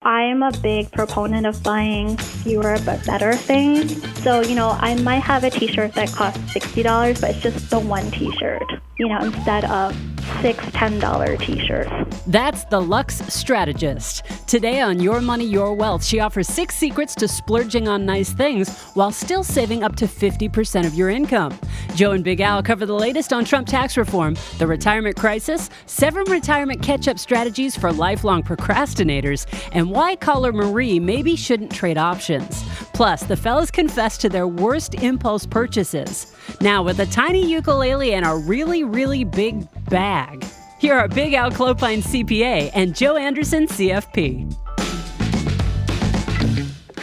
I'm a big proponent of buying fewer but better things. So, I might have a t-shirt that costs $60, but it's just the one t-shirt, instead of six $10 t-shirts. That's the Luxe strategist. Today on Your Money, Your Wealth, she offers 6 secrets to splurging on nice things while still saving up to 50% of your income. Joe and Big Al cover the latest on Trump tax reform, the retirement crisis, 7 retirement catch-up strategies for lifelong procrastinators, and why caller Marie maybe shouldn't trade options. Plus, the fellas confess to their worst impulse purchases. Now, with a tiny ukulele and a really, really big bag, here are Big Al Clopine, CPA, and Joe Anderson, CFP.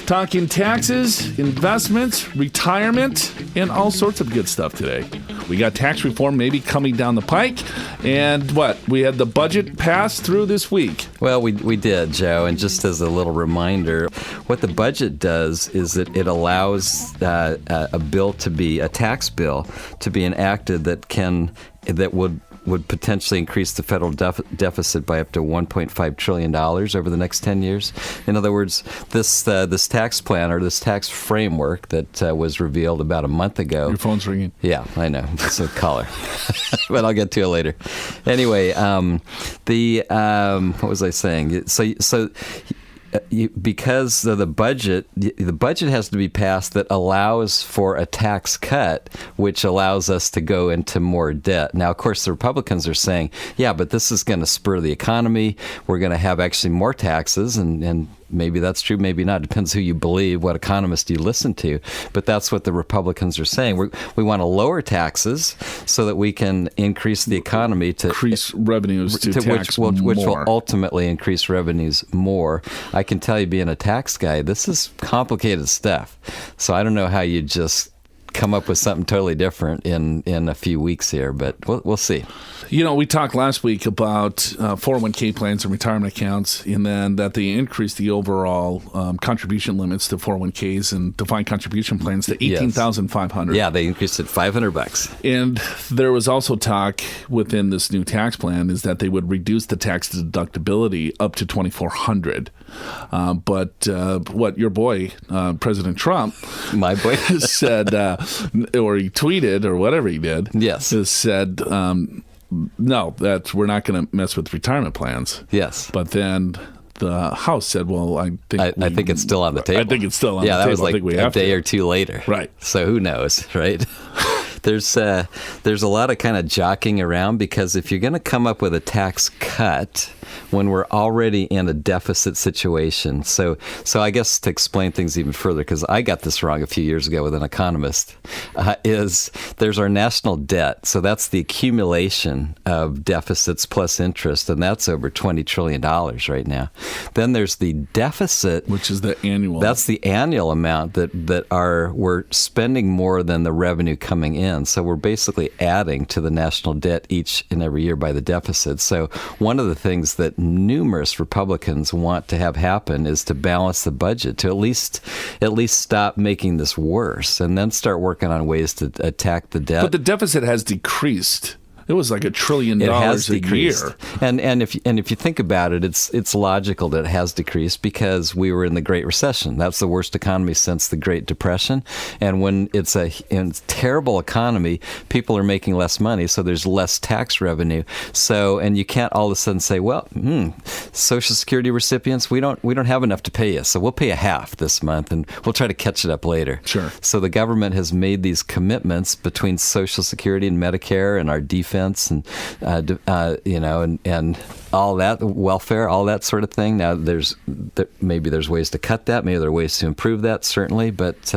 Talking taxes, investments, retirement, and all sorts of good stuff today. We got tax reform maybe coming down the pike. And we had the budget passed through this week. Well, we did, Joe. And just as a little reminder, what the budget does is that it allows a bill to be, a tax bill, to be enacted that would potentially increase the federal deficit by up to $1.5 trillion over the next 10 years. In other words, this tax plan or this tax framework that was revealed about a month ago. Your phone's ringing. Yeah, I know. It's a caller. But I'll get to it later. Anyway, what was I saying? So because the budget has to be passed that allows for a tax cut, which allows us to go into more debt. Now, of course, the Republicans are saying, yeah, but this is going to spur the economy. We're going to have actually more taxes, and maybe that's true, maybe not. Depends who you believe, what economist you listen to. But that's what the Republicans are saying. We want to lower taxes so that we can increase the economy to increase revenues to tax more. Which will ultimately increase revenues more. I can tell you, being a tax guy, this is complicated stuff. So I don't know how you just come up with something totally different in a few weeks here, but we'll see. We talked last week about 401k plans and retirement accounts, and then that they increased the overall contribution limits to 401ks and defined contribution plans to $18,500. Yeah, they increased it $500. And there was also talk within this new tax plan is that they would reduce the tax deductibility up to $2,400. But what your boy, President Trump, my boy, said, or he tweeted, or whatever he did, yes, said, no, that we're not going to mess with retirement plans. Yes. But then the House said, well, I think it's still on the table. I think it's still on the table. Yeah, that was like a day or two later. Right. So who knows, right? There's a lot of kind of jockeying around, because if you're going to come up with a tax cut when we're already in a deficit situation. So I guess to explain things even further, because I got this wrong a few years ago with an economist, is there's our national debt. So that's the accumulation of deficits plus interest, and that's over $20 trillion right now. Then there's the deficit, which is the annual. That's the annual amount we're spending more than the revenue coming in. So we're basically adding to the national debt each and every year by the deficit. So one of the things that numerous Republicans want to have happen is to balance the budget, to at least stop making this worse, and then start working on ways to attack the debt. But the deficit has decreased. It was like $1 trillion a year. And if you think about it, it's logical that it has decreased, because we were in the Great Recession. That's the worst economy since the Great Depression. And when it's a terrible economy, people are making less money, so there's less tax revenue. So, and you can't all of a sudden say, well, Social Security recipients, we don't have enough to pay you, so we'll pay you half this month, and we'll try to catch it up later. Sure. So the government has made these commitments between Social Security and Medicare and our defense and and all that, welfare, all that sort of thing. Now, maybe there's ways to cut that. Maybe there are ways to improve that, certainly. But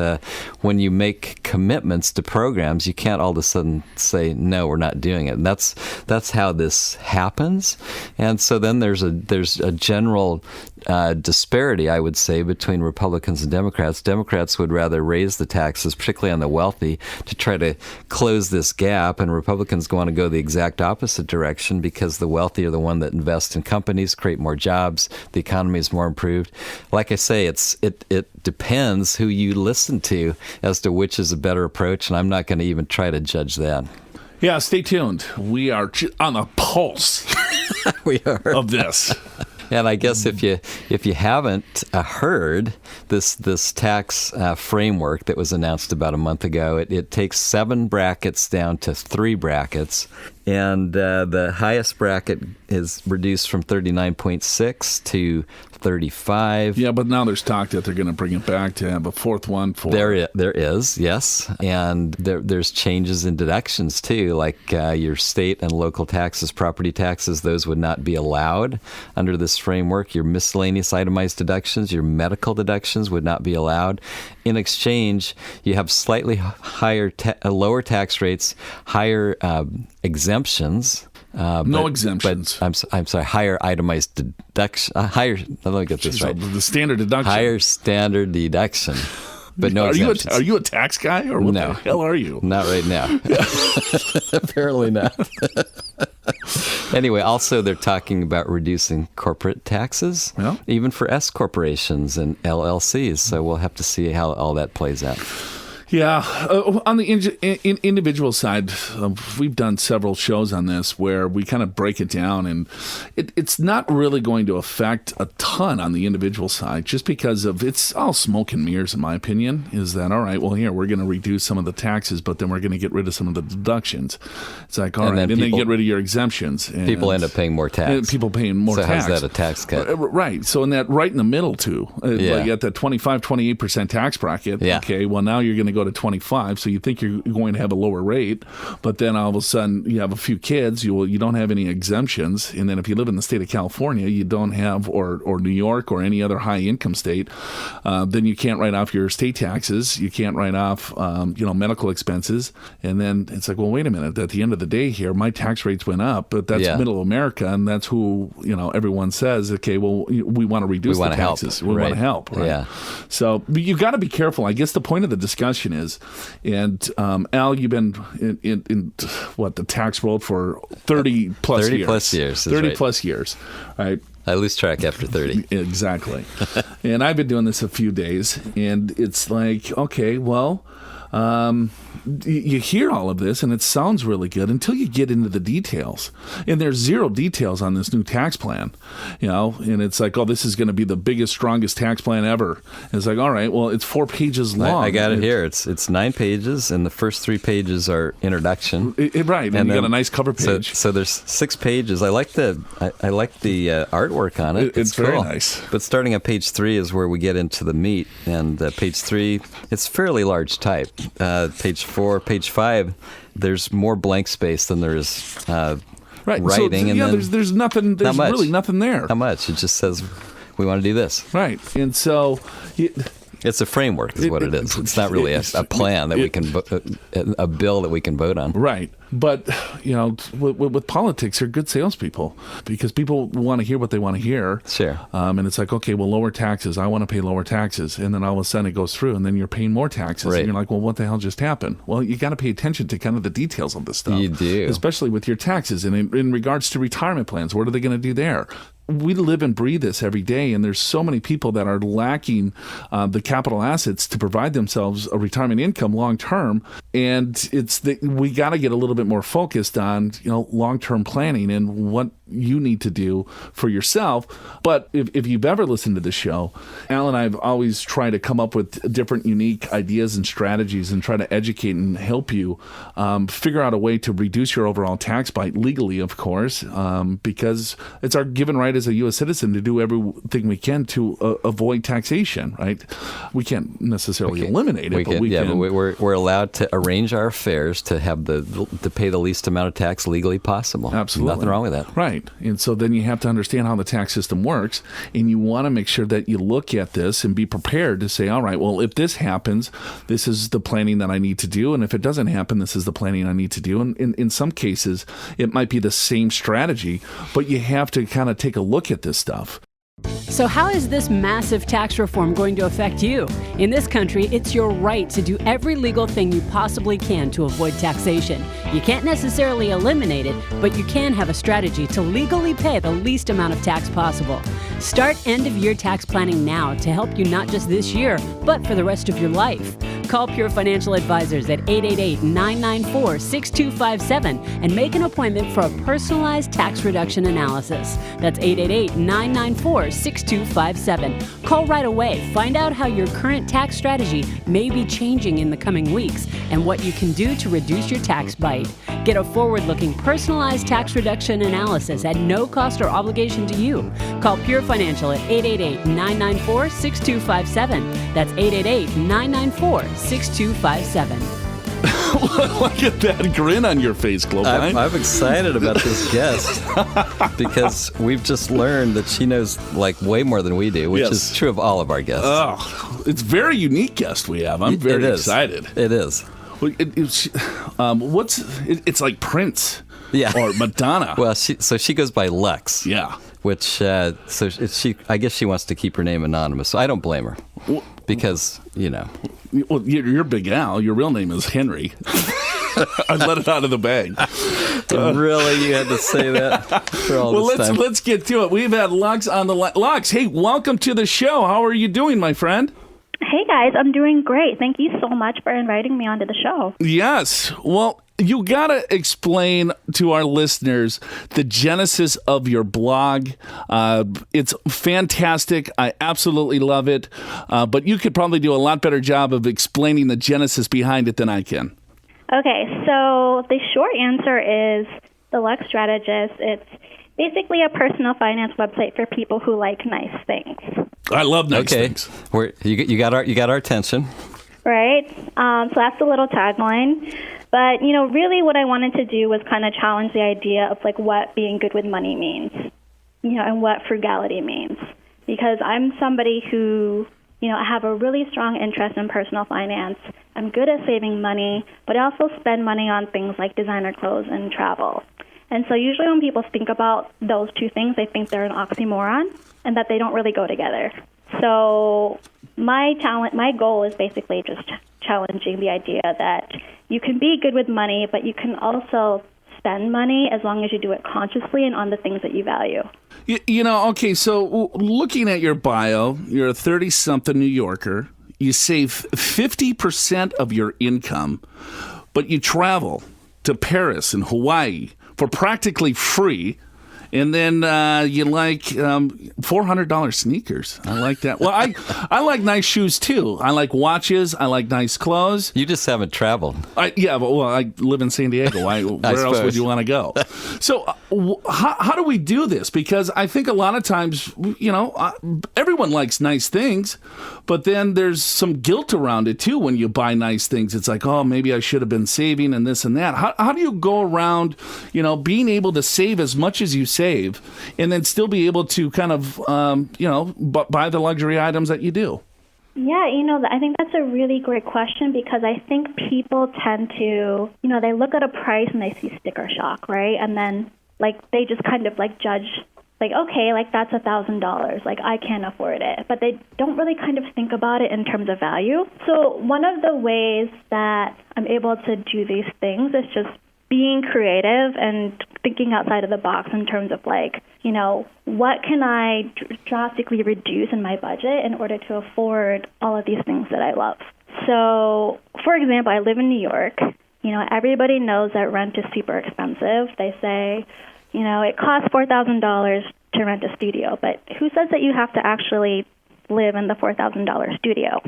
when you make commitments to programs, you can't all of a sudden say, no, we're not doing it. And that's how this happens. And so then there's a general disparity, I would say, between Republicans and Democrats. Democrats would rather raise the taxes, particularly on the wealthy, to try to close this gap, and Republicans want to go the exact opposite direction, because the wealthy are the one that invest in companies, create more jobs, the economy is more improved. Like I say, it depends who you listen to as to which is a better approach, and I'm not going to even try to judge that. Yeah, stay tuned. We are on the pulse we are. of this. And I guess if you haven't heard this tax framework that was announced about a month ago, it takes 7 brackets down to 3 brackets. And the highest bracket is reduced from 39.6 to 35. Yeah, but now there's talk that they're going to bring it back to have a fourth one for... There is, yes. And there's changes in deductions, too, like your state and local taxes, property taxes, those would not be allowed under this framework. Your miscellaneous itemized deductions, your medical deductions would not be allowed. In exchange, you have slightly higher, lower tax rates, higher exemptions. No exemptions. But I'm sorry, higher itemized deduction. Let me get this right. The standard deduction. Higher standard deduction. But no exemptions. Are you a tax guy, or what No. the hell are you? Not right now. Apparently not. Anyway, also they're talking about reducing corporate taxes, even for S corporations and LLCs. So we'll have to see how all that plays out. Yeah. On the individual side, we've done several shows on this where we kind of break it down, and it's not really going to affect a ton on the individual side just because of it's all smoke and mirrors, in my opinion, is that, all right, well, here, we're going to reduce some of the taxes, but then we're going to get rid of some of the deductions. It's like, all right, and then get rid of your exemptions. And people end up paying more tax. People paying more tax. So how's that a tax cut? Right. So in that right in the middle, too, like at the 25, 28% tax bracket, okay, well, now you're going to go to 25, so you think you're going to have a lower rate, but then all of a sudden you have a few kids, you don't have any exemptions, and then if you live in the state of California, you don't have, or New York or any other high income state, then you can't write off your state taxes, you can't write off medical expenses, and then it's like, well, wait a minute, at the end of the day here, my tax rates went up, but that's middle America, and that's who everyone says, okay, well, we want to reduce the taxes, we want to help, right? Yeah. So you got to be careful. I guess the point of the discussion is, and Al, you've been in the tax world for 30 plus years. 30 plus years. 30 right. plus years, right? I lose track after 30. Exactly. And I've been doing this a few days, and it's like, okay, well, you hear all of this and it sounds really good until you get into the details, and there's zero details on this new tax plan, and it's like, oh, this is going to be the biggest, strongest tax plan ever. And it's like, all right, well, it's 4 pages long. I got it here. It's 9 pages, and the first 3 pages are introduction. Right, and you got a nice cover page. So there's 6 pages. I like the artwork on it. It's cool. very nice. But starting on page 3 is where we get into the meat, and page 3, it's fairly large type. Page 4, page 5, there's more blank space than there is writing. So, there's nothing. There's really nothing there. Not much. It just says we want to do this. Right, and so. It's a framework, is what it is. It's not really a plan that we can, a bill that we can vote on. Right. But, with politics, they're good salespeople because people want to hear what they want to hear. Sure. And it's like, okay, well, lower taxes. I want to pay lower taxes. And then all of a sudden it goes through, and then you're paying more taxes. Right. And you're like, well, what the hell just happened? Well, you got to pay attention to kind of the details of this stuff. You do. Especially with your taxes. And in regards to retirement plans, what are they going to do there? We live and breathe this every day, and there's so many people that are lacking the capital assets to provide themselves a retirement income long term, and we got to get a little bit more focused on long-term planning and what you need to do for yourself. But if you've ever listened to the show, Al and I have always tried to come up with different unique ideas and strategies and try to educate and help you figure out a way to reduce your overall tax bite legally, of course, because it's our given right as a U.S. citizen to do everything we can to avoid taxation, right? We can't necessarily eliminate it, but we can. But we're allowed to arrange our affairs to have to pay the least amount of tax legally possible. Absolutely. Nothing wrong with that. Right. And so then you have to understand how the tax system works, and you want to make sure that you look at this and be prepared to say, all right, well, if this happens, this is the planning that I need to do, and if it doesn't happen, this is the planning I need to do. And in some cases, it might be the same strategy, but you have to kind of take a look at this stuff. So how is this massive tax reform going to affect you? In this country, it's your right to do every legal thing you possibly can to avoid taxation. You can't necessarily eliminate it, but you can have a strategy to legally pay the least amount of tax possible. Start end-of-year tax planning now to help you not just this year, but for the rest of your life. Call Pure Financial Advisors at 888-994-6257 and make an appointment for a personalized tax reduction analysis. That's 888-994-6257. Call right away. Find out how your current tax strategy may be changing in the coming weeks and what you can do to reduce your tax bite. Get a forward-looking personalized tax reduction analysis at no cost or obligation to you. Call Pure Financial at 888-994-6257. That's 888-994-6257. Look at that grin on your face, Globine. I'm excited about this guest because we've just learned that she knows like way more than we do, which is true of all of our guests. Oh, it's a very unique guest we have. I'm very excited. It is. It's like Prince, or Madonna. Well, she goes by Luxe. Yeah. Which I guess she wants to keep her name anonymous. So I don't blame her because Well, you're Big Al. Your real name is Henry. I let it out of the bag. Really, you had to say that for all this time? Let's get to it. We've had Lux on the line. Lux, hey, welcome to the show. How are you doing, my friend? Hey, guys. I'm doing great. Thank you so much for inviting me onto the show. Yes. Well, you got to explain to our listeners the genesis of your blog. It's fantastic. I absolutely love it. But you could probably do a lot better job of explaining the genesis behind it than I can. Okay, so the short answer is the Luxe Strategist. It's basically a personal finance website for people who like nice things. I love nice things. You got our attention. Right. So that's the little tagline. But, really what I wanted to do was kind of challenge the idea of like what being good with money means, and what frugality means. Because I'm somebody who, I have a really strong interest in personal finance. I'm good at saving money, but I also spend money on things like designer clothes and travel. And so usually when people think about those two things, they think they're an oxymoron and that they don't really go together. So my goal is basically just challenging the idea that you can be good with money, but you can also spend money as long as you do it consciously and on the things that you value. Okay, so looking at your bio, you're a 30-something New Yorker. You save 50% of your income, but you travel to Paris and Hawaii for practically free. And then you like $400 sneakers. I like that. Well, I like nice shoes, too. I like watches. I like nice clothes. You just haven't traveled. I live in San Diego. Where else would you want to go? So how do we do this? Because I think a lot of times, everyone likes nice things, but then there's some guilt around it, too, when you buy nice things. It's like, oh, maybe I should have been saving and this and that. How do you go around, being able to save as much as you save and then still be able to kind of, buy the luxury items that you do? Yeah, I think that's a really great question because I think people tend to, they look at a price and they see sticker shock, right? And then, they just kind of, judge, okay, that's $1,000. I can't afford it. But they don't really kind of think about it in terms of value. So one of the ways that I'm able to do these things is just being creative and thinking outside of the box in terms of what can I drastically reduce in my budget in order to afford all of these things that I love. So, for example, I live in New York. Everybody knows that rent is super expensive. They say, it costs $4,000 to rent a studio, but who says that you have to actually live in the $4,000 studio?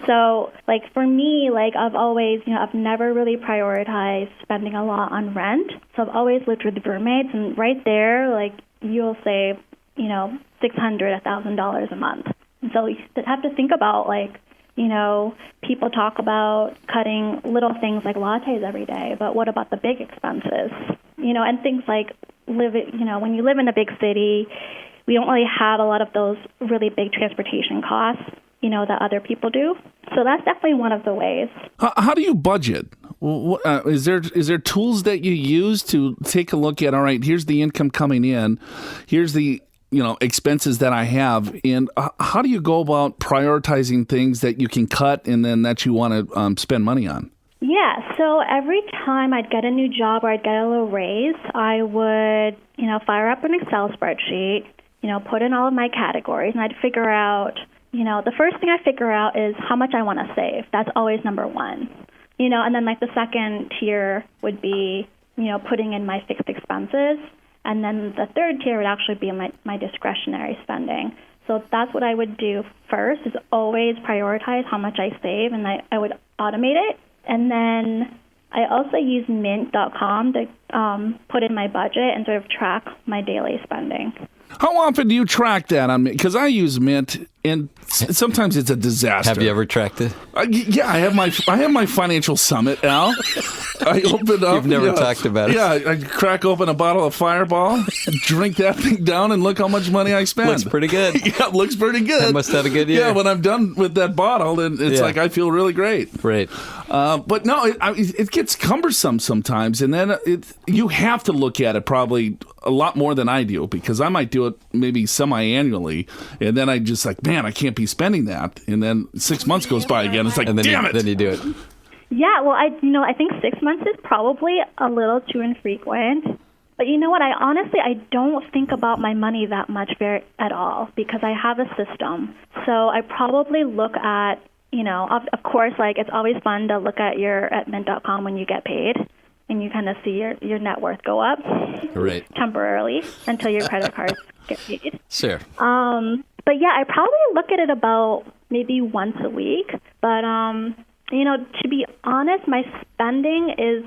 So for me, I've always, I've never really prioritized spending a lot on rent. So I've always lived with roommates, and right there, you'll save, $600, $1,000 a month. And so you have to think about people talk about cutting little things like lattes every day, but what about the big expenses? And things like when you live in a big city, we don't really have a lot of those really big transportation costs, that other people do. So that's definitely one of the ways. How do you budget? Is there tools that you use to take a look at, all right, here's the income coming in, here's the expenses that I have, and how do you go about prioritizing things that you can cut and then that you want to spend money on? Yeah, so every time I'd get a new job or I'd get a little raise, I would, fire up an Excel spreadsheet, put in all of my categories, and I'd figure out, the first thing I figure out is how much I want to save. That's always number one. And then like the second tier would be, putting in my fixed expenses. And then the third tier would actually be my discretionary spending. So that's what I would do first, is always prioritize how much I save, and I would automate it. And then I also use mint.com to put in my budget and sort of track my daily spending. How often do you track that on Mint? Because I use Mint, and sometimes it's a disaster. Have you ever tracked it? Yeah, I have my financial summit, Al. I open up. You've never talked about it. Yeah, I crack open a bottle of Fireball, drink that thing down, and look how much money I spend. Looks pretty good. Yeah, it looks pretty good. I must have a good year. Yeah, when I'm done with that bottle, then it's like I feel really great. Right. But no, it gets cumbersome sometimes, and then you have to look at it probably a lot more than I do, because I might do it maybe semi-annually, and then I just like, man, I can't be spending that, and then 6 months goes by again. It's like, and then damn it. Then you do it. Yeah, well, I think 6 months is probably a little too infrequent. But you know what? I don't think about my money that much at all, because I have a system. So I probably look at, of course, like it's always fun to look at mint.com when you get paid, and you kind of see your net worth go up temporarily until your credit cards get paid. Sure. But yeah, I probably look at it about maybe once a week. But, to be honest, my spending is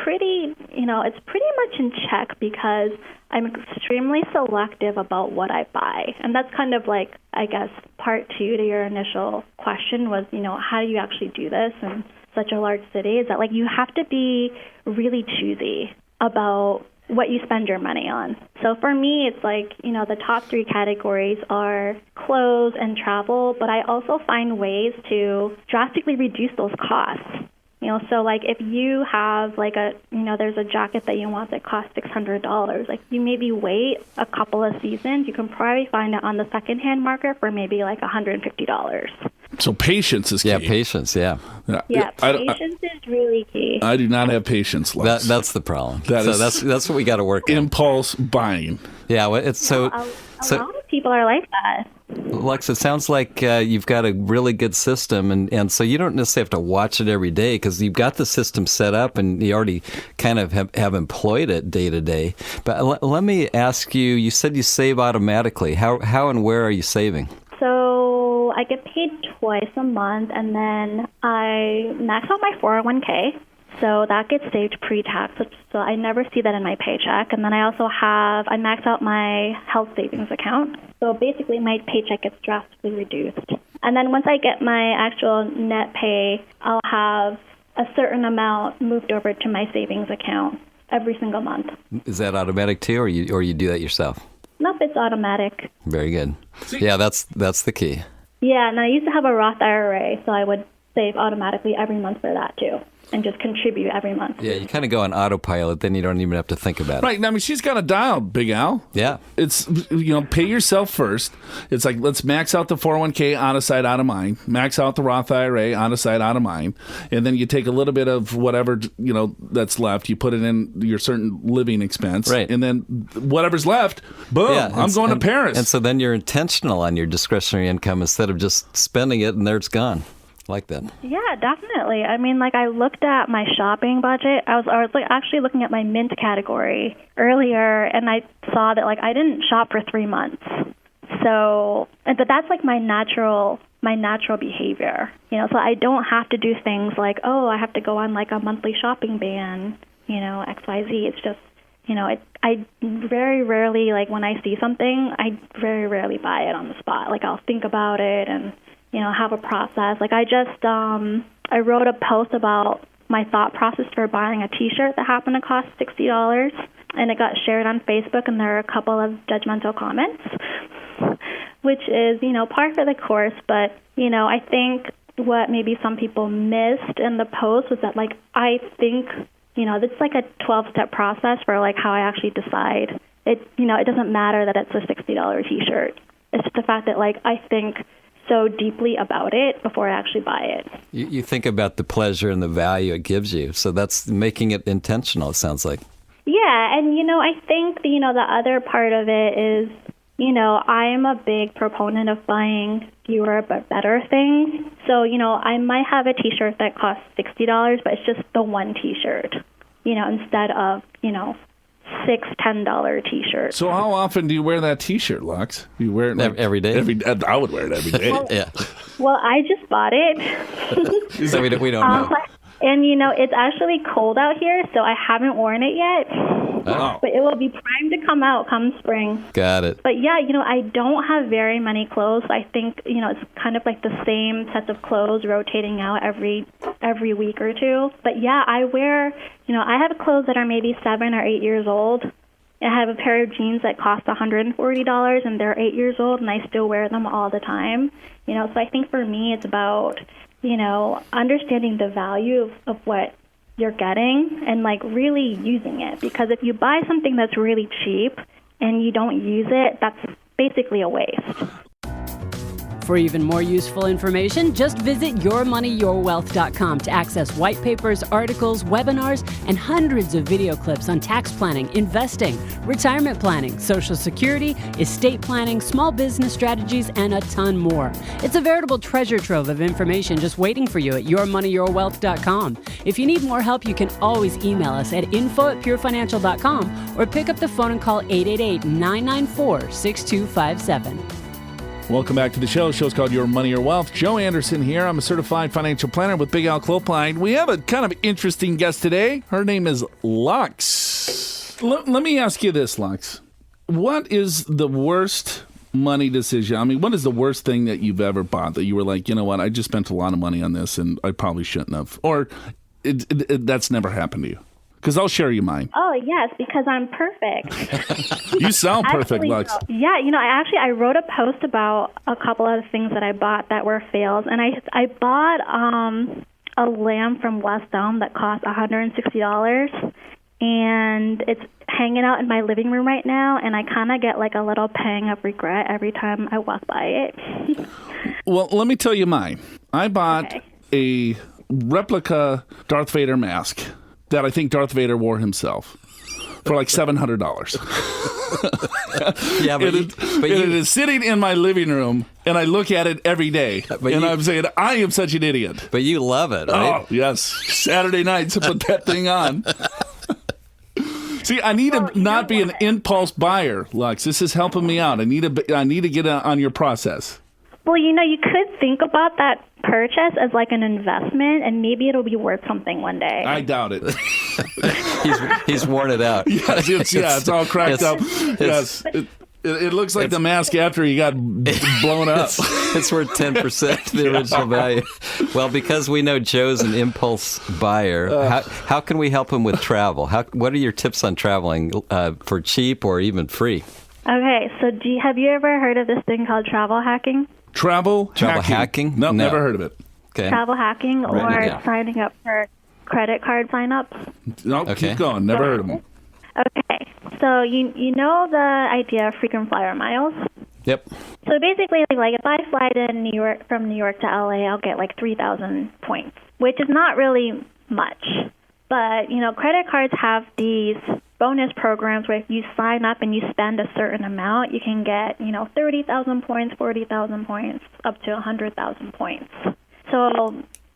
pretty much in check, because I'm extremely selective about what I buy. And that's kind of like, I guess, part two to your initial question was, how do you actually do this in such a large city? Is that like you have to be really choosy about what you spend your money on. So for me, it's like, the top three categories are clothes and travel, but I also find ways to drastically reduce those costs. So like if you have like there's a jacket that you want that costs $600, like you maybe wait a couple of seasons, you can probably find it on the secondhand market for maybe like $150. So patience is key. Yeah, patience, yeah. Patience is really key. I do not have patience, Lux. That's the problem. That's what we got to work on. Impulse buying. Yeah, it's so... A lot of people are like that. Lux, it sounds like you've got a really good system, and so you don't necessarily have to watch it every day, because you've got the system set up and you already kind of have employed it day to day. But let me ask you, you said you save automatically. How and where are you saving? So I get paid twice a month, and then I max out my 401k. So that gets saved pre-tax, so I never see that in my paycheck. And then I also I max out my health savings account. So basically my paycheck gets drastically reduced. And then once I get my actual net pay, I'll have a certain amount moved over to my savings account every single month. Is that automatic too, or you do that yourself? Nope, it's automatic. Very good. Yeah, that's the key. Yeah, and I used to have a Roth IRA, so I would save automatically every month for that too, and just contribute every month. Yeah, you kind of go on autopilot, then you don't even have to think about it. Right. I mean, she's got a dial, Big Al. Yeah. It's, pay yourself first. It's like, let's max out the 401k, out of sight, out of mind. Max out the Roth IRA, out of sight, out of mind. And then you take a little bit of whatever, that's left. You put it in your certain living expense. Right. And then whatever's left, boom, I'm going to Paris. And so then you're intentional on your discretionary income instead of just spending it and there it's gone. Like that. Yeah, definitely. I mean, like I looked at my shopping budget. I was like actually looking at my Mint category earlier, and I saw that like I didn't shop for 3 months. So, but that's like my natural behavior. So I don't have to do things like, I have to go on like a monthly shopping ban. XYZ. It's just, I very rarely, like when I see something, I very rarely buy it on the spot. Like I'll think about it and have a process. Like I just, I wrote a post about my thought process for buying a T-shirt that happened to cost $60, and it got shared on Facebook, and there were a couple of judgmental comments, which is, par for the course. But, I think what maybe some people missed in the post was that, like, I think, it's like a 12-step process for, like, how I actually decide. It doesn't matter that it's a $60 T-shirt. It's just the fact that, like, I think so deeply about it before I actually buy it. You think about the pleasure and the value it gives you. So that's making it intentional, it sounds like. Yeah, and I think the other part of it is I'm a big proponent of buying fewer but better things. So, I might have a t-shirt that costs $60, but it's just the one t-shirt, instead of, six $10 t-shirts. So how often do you wear that t-shirt, Lux? You wear it every day? I would wear it every day. Yeah. Well, I just bought it. So we don't know. And, it's actually cold out here, so I haven't worn it yet. Oh. But it will be primed to come out come spring. Got it. But yeah, I don't have very many clothes. I think, it's kind of like the same sets of clothes rotating out every week or two. But yeah, I wear, I have clothes that are maybe 7 or 8 years old. I have a pair of jeans that cost $140 and they're 8 years old and I still wear them all the time. So I think for me it's about, understanding the value of what you're getting and really using it. Because if you buy something that's really cheap and you don't use it, that's basically a waste. For even more useful information, just visit yourmoneyyourwealth.com to access white papers, articles, webinars, and hundreds of video clips on tax planning, investing, retirement planning, Social Security, estate planning, small business strategies, and a ton more. It's a veritable treasure trove of information just waiting for you at yourmoneyyourwealth.com. If you need more help, you can always email us at info@purefinancial.com or pick up the phone and call 888-994-6257. Welcome back to the show. The show's called Your Money or Wealth. Joe Anderson here. I'm a certified financial planner with Big Al Clopine. We have a kind of interesting guest today. Her name is Lux. Let me ask you this, Lux. What is the worst money decision? I mean, what is the worst thing that you've ever bought that you were like, you know what, I just spent a lot of money on this and I probably shouldn't have? Or that's never happened to you? Because I'll share you mine. Oh, yes, because I'm perfect. You sound perfect, Actually, Lux. Yeah, I wrote a post about a couple of things that I bought that were fails. And I bought a lamp from West Elm that cost $160. And it's hanging out in my living room right now. And I kind of get a little pang of regret every time I walk by it. Well, let me tell you mine. I bought a replica Darth Vader mask that I think Darth Vader wore himself for $700. Yeah, but it is sitting in my living room, and I look at it every day. I'm saying, I am such an idiot. But you love it, right? Oh, yes. Saturday nights, I put that thing on. See, I need to not be an impulse buyer, Lux. This is helping me out. I need to get on your process. Well, you could think about that purchase as an investment, and maybe it'll be worth something one day. I doubt it. He's worn it out. Yes, it's all cracked up. Yes. It looks like the mask after he got blown up. It's worth 10% of the original value. Well, because we know Joe's an impulse buyer, how can we help him with travel? What are your tips on traveling for cheap or even free? Okay, so have you ever heard of this thing called travel hacking? Travel hacking? No, never heard of it. Okay. Travel hacking or signing up for credit card sign-ups? No, keep going. Never heard of them. Okay, so you know the idea of frequent flyer miles? Yep. So basically, if I fly to from New York to LA, I'll get 3,000 points, which is not really much. But, credit cards have these bonus programs where if you sign up and you spend a certain amount, you can get, 30,000 points, 40,000 points, up to 100,000 points. So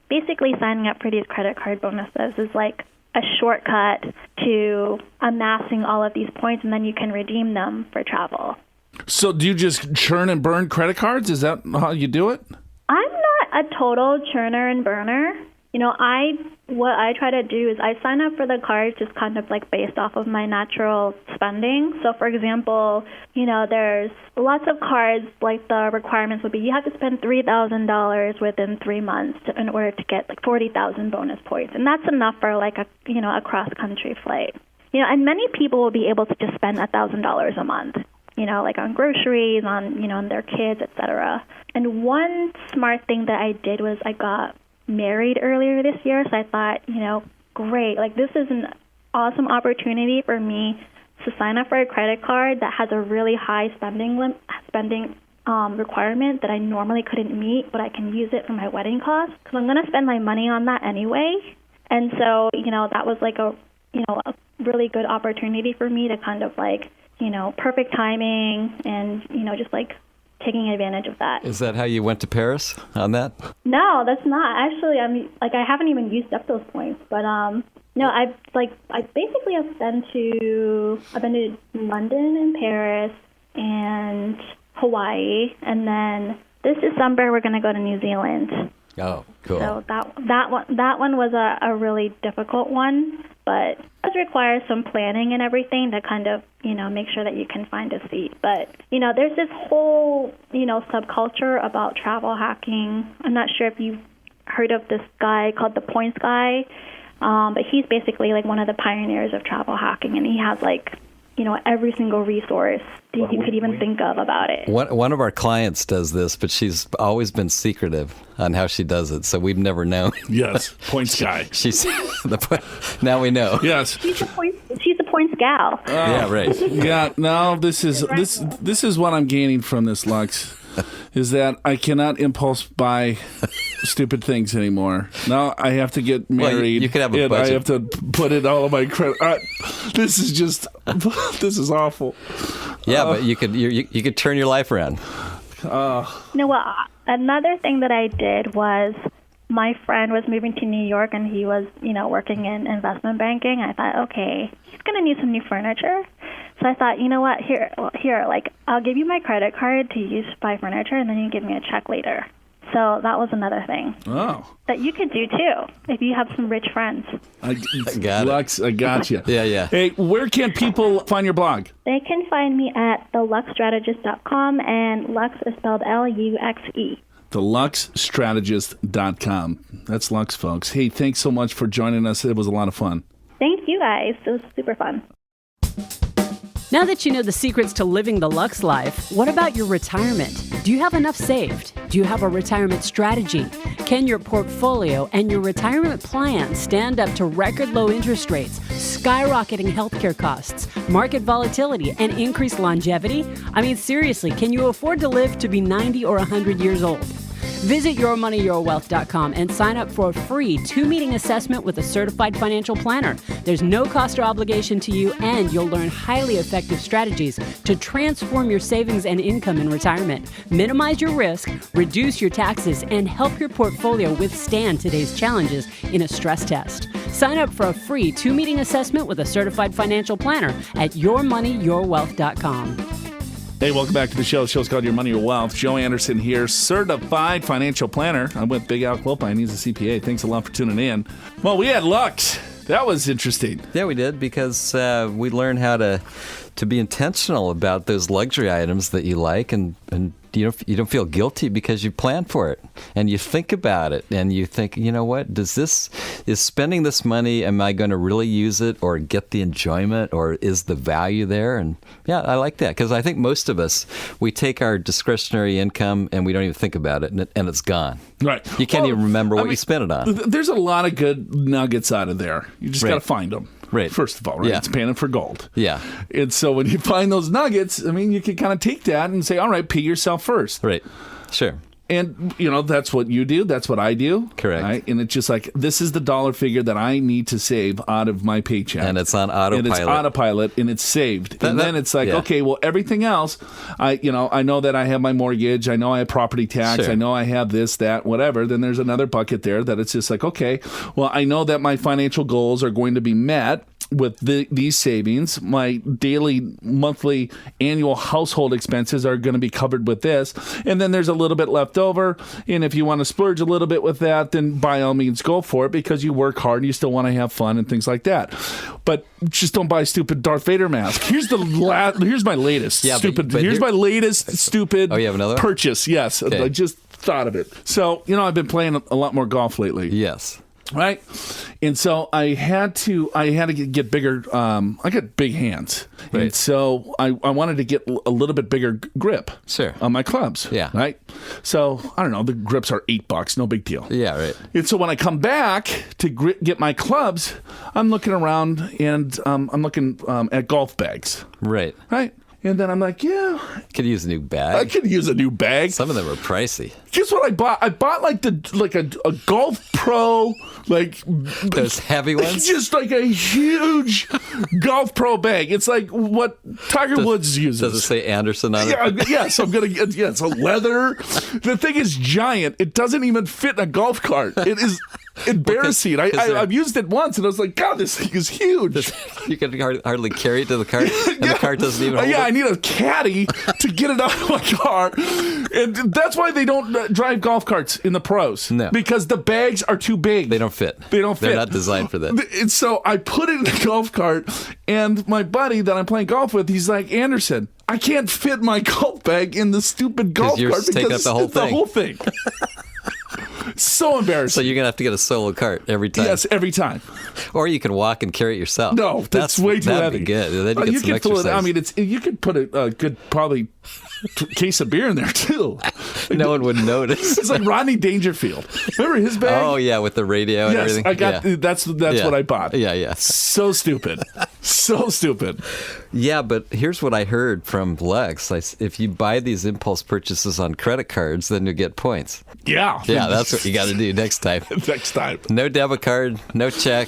basically signing up for these credit card bonuses is a shortcut to amassing all of these points, and then you can redeem them for travel. So do you just churn and burn credit cards? Is that how you do it? I'm not a total churner and burner. What I try to do is I sign up for the cards just kind of based off of my natural spending. So, for example, there's lots of cards the requirements would be you have to spend $3,000 within 3 months in order to get 40,000 bonus points, and that's enough for a cross country flight. And many people will be able to just spend $1,000 a month. On groceries, on their kids, etc. And one smart thing that I did was I got married earlier this year, so I thought, great, this is an awesome opportunity for me to sign up for a credit card that has a really high spending requirement that I normally couldn't meet, but I can use it for my wedding costs because I'm going to spend my money on that anyway. And so, that was a really good opportunity for me to kind of perfect timing and, just like taking advantage of that. Is that how you went to Paris on that? No, that's not. Actually, I haven't even used up those points, but no, I've been to London and Paris and Hawaii, and then this December we're going to go to New Zealand. Oh, cool. So that one was a really difficult one, but it does require some planning and everything to kind of, make sure that you can find a seat. But, there's this whole, subculture about travel hacking. I'm not sure if you've heard of this guy called the Points Guy, but he's basically like one of the pioneers of travel hacking, and he has like, every single resource you could even think of about it. One of our clients does this, but she's always been secretive on how she does it, so we've never known. Yes, Points Guy. She's now we know. Yes, she's a points gal. Yeah, right. Yeah, no, this is what I'm gaining from this, Lux, is that I cannot impulse buy stupid things anymore. Now I have to get married. Well, you could have a budget. I have to put in all of my credit. This is awful. Yeah, but you could turn your life around. Another thing that I did was my friend was moving to New York, and he was, working in investment banking. I thought, okay, he's going to need some new furniture. So I thought, you know what, here, like, I'll give you my credit card to use to buy furniture, and then you give me a check later. So that was another thing that you could do, too, if you have some rich friends. I got Lux, I got you. Yeah. Hey, where can people find your blog? They can find me at theluxestrategist.com, and Lux is spelled Luxe. theluxestrategist.com. That's Lux, folks. Hey, thanks so much for joining us. It was a lot of fun. Thank you, guys. It was super fun. Now that you know the secrets to living the Lux life, what about your retirement? Do you have enough saved? Do you have a retirement strategy? Can your portfolio and your retirement plan stand up to record low interest rates, skyrocketing healthcare costs, market volatility, and increased longevity? I mean, seriously, can you afford to live to be 90 or 100 years old? Visit yourmoneyyourwealth.com and sign up for a free 2-meeting assessment with a certified financial planner. There's no cost or obligation to you, and you'll learn highly effective strategies to transform your savings and income in retirement, minimize your risk, reduce your taxes, and help your portfolio withstand today's challenges in a stress test. Sign up for a free 2-meeting assessment with a certified financial planner at yourmoneyyourwealth.com. Hey, welcome back to the show. The show's called Your Money, Your Wealth. Joe Anderson here, certified financial planner. I'm with Big Al Clopine. He's a CPA. Thanks a lot for tuning in. Well, we had Lux. That was interesting. Yeah, we did, because we learned how to be intentional about those luxury items that you like, and you don't feel guilty because you plan for it and you think about it and you think, you know what, is spending this money, am I going to really use it or get the enjoyment, or is the value there? And yeah, I like that, because I think most of us, we take our discretionary income and we don't even think about it, and it's gone. Right. You can't even remember what you spent it on. There's a lot of good nuggets out of there. You just got to find them. Right. First of all, right? Yeah. It's panning for gold. Yeah. And so when you find those nuggets, I mean, you can kind of take that and say, all right, pay yourself first. Right. Sure. And, that's what you do. That's what I do. Correct. Right? And it's just like, this is the dollar figure that I need to save out of my paycheck. And it's on autopilot. And it's autopilot, and it's saved. And then it's like, okay, well, everything else, I know that I have my mortgage. I know I have property tax. Sure. I know I have this, that, whatever. Then there's another bucket there that it's just like, okay, well, I know that my financial goals are going to be met with these savings. My daily, monthly, annual household expenses are going to be covered with this. And then there's a little bit left over. And if you want to splurge a little bit with that, then by all means go for it, because you work hard and you still want to have fun and things like that. But just don't buy a stupid Darth Vader mask. Here's my latest stupid. Here's my latest stupid Oh, you have another purchase. Yes. Okay. I just thought of it. So, I've been playing a lot more golf lately. Yes. Right. And so I had to get bigger. I got big hands. Right. And so I wanted to get a little bit bigger grip on my clubs. Yeah. Right. So I don't know. The grips are $8. No big deal. Yeah. Right. And so when I come back to get my clubs, I'm looking around and I'm looking at golf bags. Right. Right. And then I'm like, yeah, Could use a new bag. I could use a new bag. Some of them are pricey. Guess what I bought? I bought like a Golf Pro, like Those heavy ones? just like a huge Golf Pro bag. It's like what Tiger Woods uses. Does it say Anderson on it? Yes, I'm gonna get. Yeah, it's a leather. The thing is giant. It doesn't even fit in a golf cart. It is embarrassing. I've used it once, and I was like, God, this thing is huge. You can hardly carry it to the cart, and the cart doesn't even hold I it. need a caddy to get it out of my car, and that's why they don't drive golf carts in the pros. No. Because the bags are too big. They don't fit. They don't fit. They're not designed for that. And so I put it in the golf cart, and my buddy that I'm playing golf with, he's like, Anderson, I can't fit my golf bag in the stupid golf yours cart take because up the whole thing. So embarrassing. So you're going to have to get a solo cart every time. Yes, every time. Or you can walk and carry it yourself. No, that's way too that'd heavy. Be good. Then you get some can fill exercise. it. I mean, you could put a good probably case of beer in there too. No one would notice. It's like Rodney Dangerfield. Remember his bag? Oh yeah, with the radio and yes, everything. I got. Yeah. That's what I bought. Yeah. So stupid. So stupid. Yeah, but here's what I heard from Lex. If you buy these impulse purchases on credit cards, then you get points. Yeah. Yeah, that's what you got to do next time. Next time. No debit card, no check.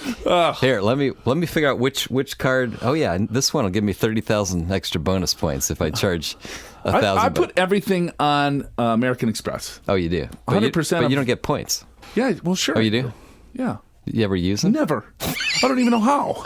Here, let me figure out which card. Oh yeah, this one will give me 30,000 extra bonus points if I charge 1,000. I put everything on American Express. Oh, you do. 100%. But you don't get points. Yeah. Well, sure. Oh, you do. Yeah. You ever use them? Never. I don't even know how.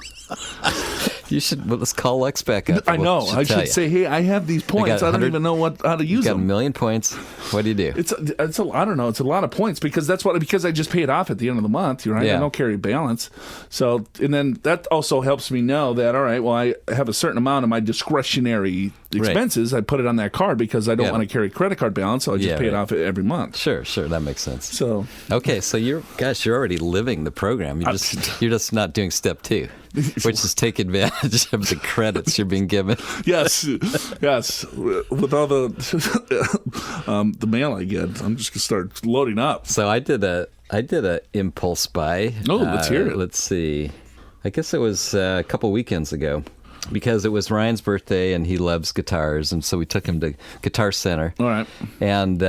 You should. Well, let's call Lex back up. I know. We'll I tell should you. say, hey, I have these points. I don't even know how to use You got them. 1 million points. What do you do? I don't know. It's a lot of points because I just pay it off at the end of the month. Right? Yeah. I don't carry balance. So, and then that also helps me know that, all right, well, I have a certain amount of my discretionary expenses. I put it on that card because I don't want to carry credit card balance. So I just pay it off every month. Sure. That makes sense. So, okay. So you're already living the program. You're just not doing step 2. Which is take advantage of the credits you're being given. yes. With all the mail I get, I'm just gonna start loading up. So I did a impulse buy. Oh, let's hear it. Let's see. I guess it was a couple weekends ago. Because it was Ryan's birthday and he loves guitars, and so we took him to Guitar Center. All right. And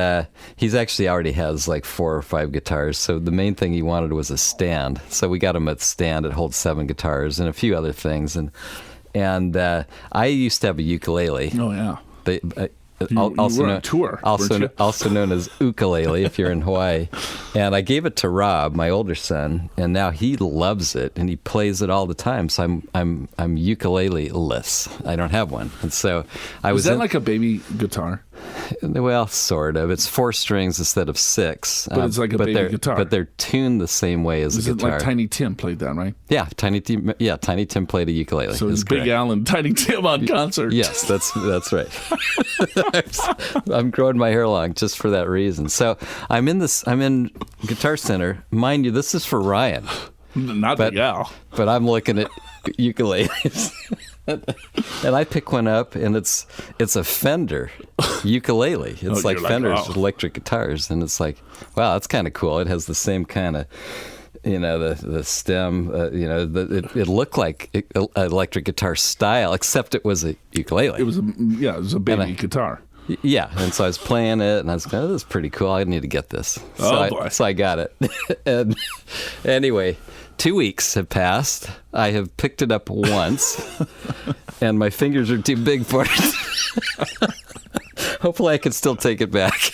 he's actually already has like 4 or 5 guitars, so the main thing he wanted was a stand. So we got him a stand that holds 7 guitars and a few other things. And I used to have a ukulele. Oh yeah. You Also were on tour, weren't you? also known as ukulele if you're in Hawaii. And I gave it to Rob, my older son, and now he loves it and he plays it all the time. So I'm ukulele-less. I don't have one. And so Was that like a baby guitar? Well, sort of. It's 4 strings instead of 6. But it's like a baby guitar. But they're tuned the same way as a guitar. Like Tiny Tim played that, right? Yeah, Tiny Tim played a ukulele. So it's Big Al and Tiny Tim on concert. Yes, that's right. I'm growing my hair long just for that reason. So I'm in Guitar Center. Mind you, this is for Ryan. Not Big Al. But I'm looking at ukuleles. And I pick one up, and it's a Fender ukulele. It's like Fender's electric guitars, and it's like, wow, that's kind of cool. It has the same kind of, the stem. It looked like electric guitar style, except it was a ukulele. It was a baby guitar. Yeah, and so I was playing it, and I was going, oh, this is pretty cool. I need to get this. So I got it. And anyway, 2 weeks have passed. I have picked it up once, and my fingers are too big for it. Hopefully I can still take it back.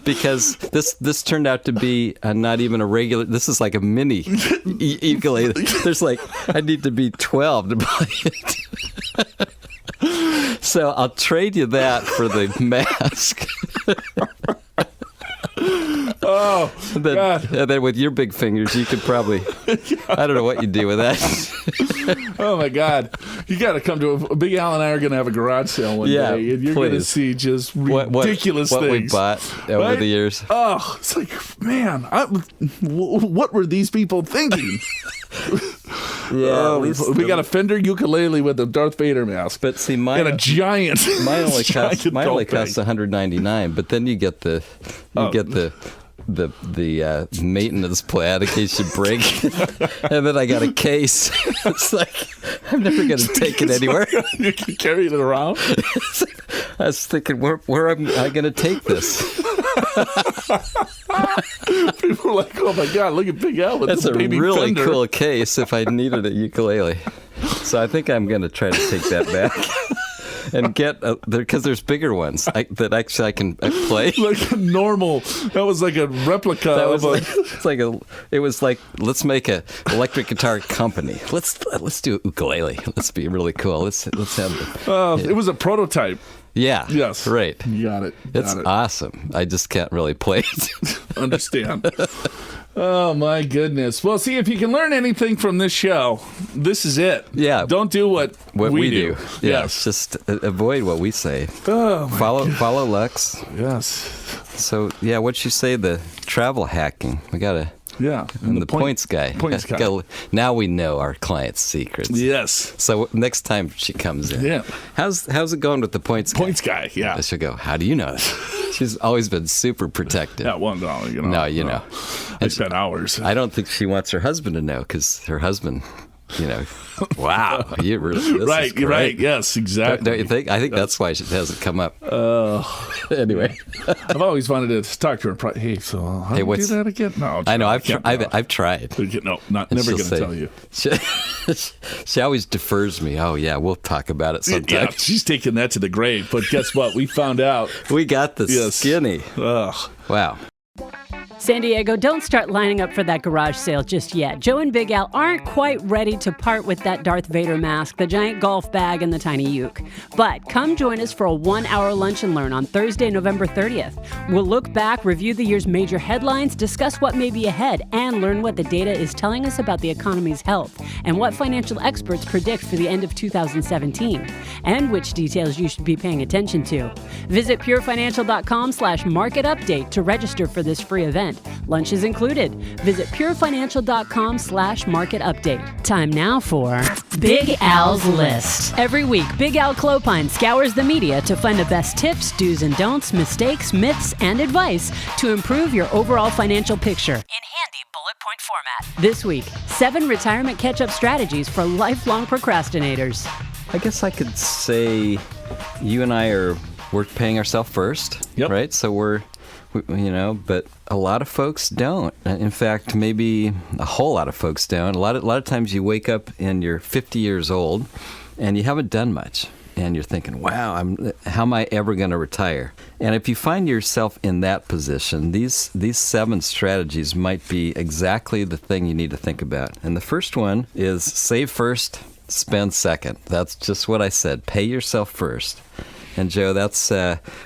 Because this turned out to be not even a regular, this is like a mini ukulele. There's like, I need to be 12 to play it. So I'll trade you that for the mask. Oh, God. And then with your big fingers, you could probably, I don't know what you'd do with that. Oh, my God. You got to come to Big Al and I are going to have a garage sale one day, and you're going to see just ridiculous what things. we bought over the years. Oh, it's like, man, what were these people thinking? Yeah, we got a Fender ukulele with a Darth Vader mask, but see, mine and a giant. Mine only costs $199, but then you get the the maintenance plan in case you break. And then I got a case. It's like, I'm never going to take it anywhere. You can carry it around? I was thinking, where am I going to take this? People are like, oh my God, look at Big Al with That's the a baby really Fender. cool case if I needed a ukulele. So I think I'm going to try to take that back. And get because there's bigger ones that actually I can play. Like a normal. That was like a replica of a. It was like let's make a electric guitar company. Let's do a ukulele. Let's be really cool. Let's have. It was a prototype. Yeah. Yes. Right. You got it. It's awesome. I just can't really play it. Understand. Oh, my goodness. Well, see, if you can learn anything from this show, this is it. Yeah. Don't do what we do. Yeah. Yes. Just avoid what we say. Oh, my Follow Lux. Yes. So, yeah, what'd you say? The travel hacking. We got to... Yeah. And the points guy. Points guy. Now we know our client's secrets. Yes. So next time she comes in, yeah. How's it going with the points guy? Points guy, yeah. She'll go, how do you know that? She's always been super protective. Yeah, well, no, you know. No, you know. I spent hours. I don't think she wants her husband to know because her husband... wow, you really right, is right, yes, exactly. Don't you think? I think that's why it hasn't come up. Anyway, I've always wanted to talk to her. Hey, so how do you do that again? No, I know. I've tried. No, never going to tell you. She always defers me. Oh yeah, we'll talk about it sometime. Yeah, she's taking that to the grave. But guess what? We found out. We got the skinny. Ugh. Wow. San Diego, don't start lining up for that garage sale just yet. Joe and Big Al aren't quite ready to part with that Darth Vader mask, the giant golf bag, and the tiny uke. But come join us for a 1-hour lunch and learn on Thursday, November 30th. We'll look back, review the year's major headlines, discuss what may be ahead, and learn what the data is telling us about the economy's health and what financial experts predict for the end of 2017, and which details you should be paying attention to. Visit purefinancial.com/market update to register for this free event. Lunch is included. Visit purefinancial.com/market update. Time now for Big Al's List. Every week, Big Al Clopine scours the media to find the best tips, do's and don'ts, mistakes, myths, and advice to improve your overall financial picture in handy bullet point format. This week, 7 retirement catch-up strategies for lifelong procrastinators. I guess I could say you and we're paying ourselves first, right? So but a lot of folks don't. In fact, maybe a whole lot of folks don't. A lot of times you wake up and you're 50 years old and you haven't done much. And you're thinking, wow, how am I ever going to retire? And if you find yourself in that position, these 7 strategies might be exactly the thing you need to think about. And the first one is save first, spend second. That's just what I said. Pay yourself first. And Joe, that's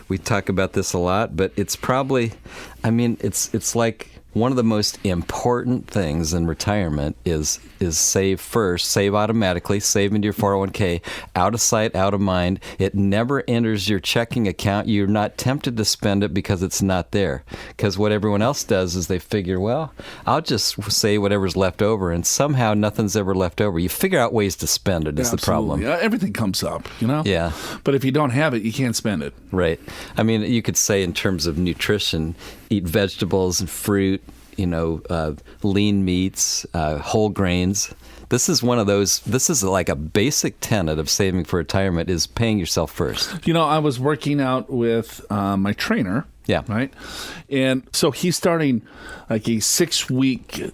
we talk about this a lot, but it's probably, it's like one of the most important things in retirement is save first, save automatically, save into your 401k, out of sight, out of mind. It never enters your checking account. You're not tempted to spend it because it's not there. Because what everyone else does is they figure, well, I'll just say whatever's left over, and somehow nothing's ever left over. You figure out ways to spend it is the problem. Yeah, everything comes up, Yeah. But if you don't have it, you can't spend it. Right. You could say in terms of nutrition, eat vegetables and fruit, lean meats, whole grains. This is one of those, this is like a basic tenet of saving for retirement is paying yourself first. I was working out with my trainer. Yeah. Right. And so he's starting like a 6-week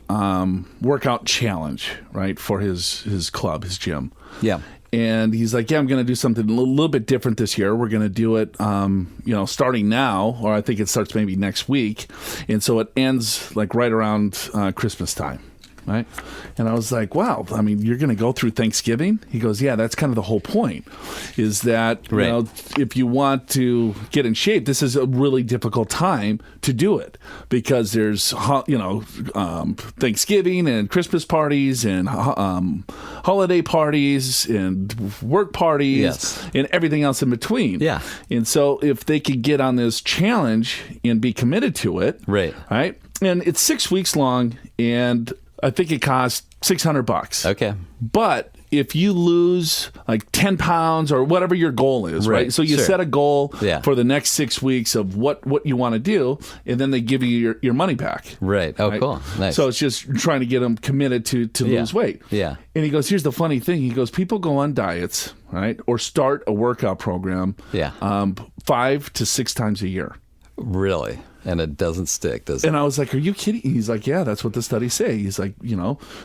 workout challenge, right, for his club, his gym. Yeah. And he's like, yeah, I'm going to do something a little bit different this year. We're going to do it, starting now, or I think it starts maybe next week. And so it ends like right around Christmas time. Right. And I was like, wow, you're going to go through Thanksgiving? He goes, yeah, that's kind of the whole point is that, if you want to get in shape, this is a really difficult time to do it because there's, Thanksgiving and Christmas parties and holiday parties and work parties and everything else in between. Yeah. And so if they could get on this challenge and be committed to it. Right. And it's 6 weeks long and I think it cost $600. Okay. But if you lose like 10 pounds or whatever your goal is, right? So you set a goal for the next 6 weeks of what you want to do, and then they give you your money back. Right. Oh, cool. Nice. So it's just trying to get them committed to lose weight. Yeah. And he goes, here's the funny thing. He goes, people go on diets, right? Or start a workout program 5 to 6 times a year. Really? And it doesn't stick, does it? And I was like, are you kidding? He's like, yeah, that's what the studies say. He's like,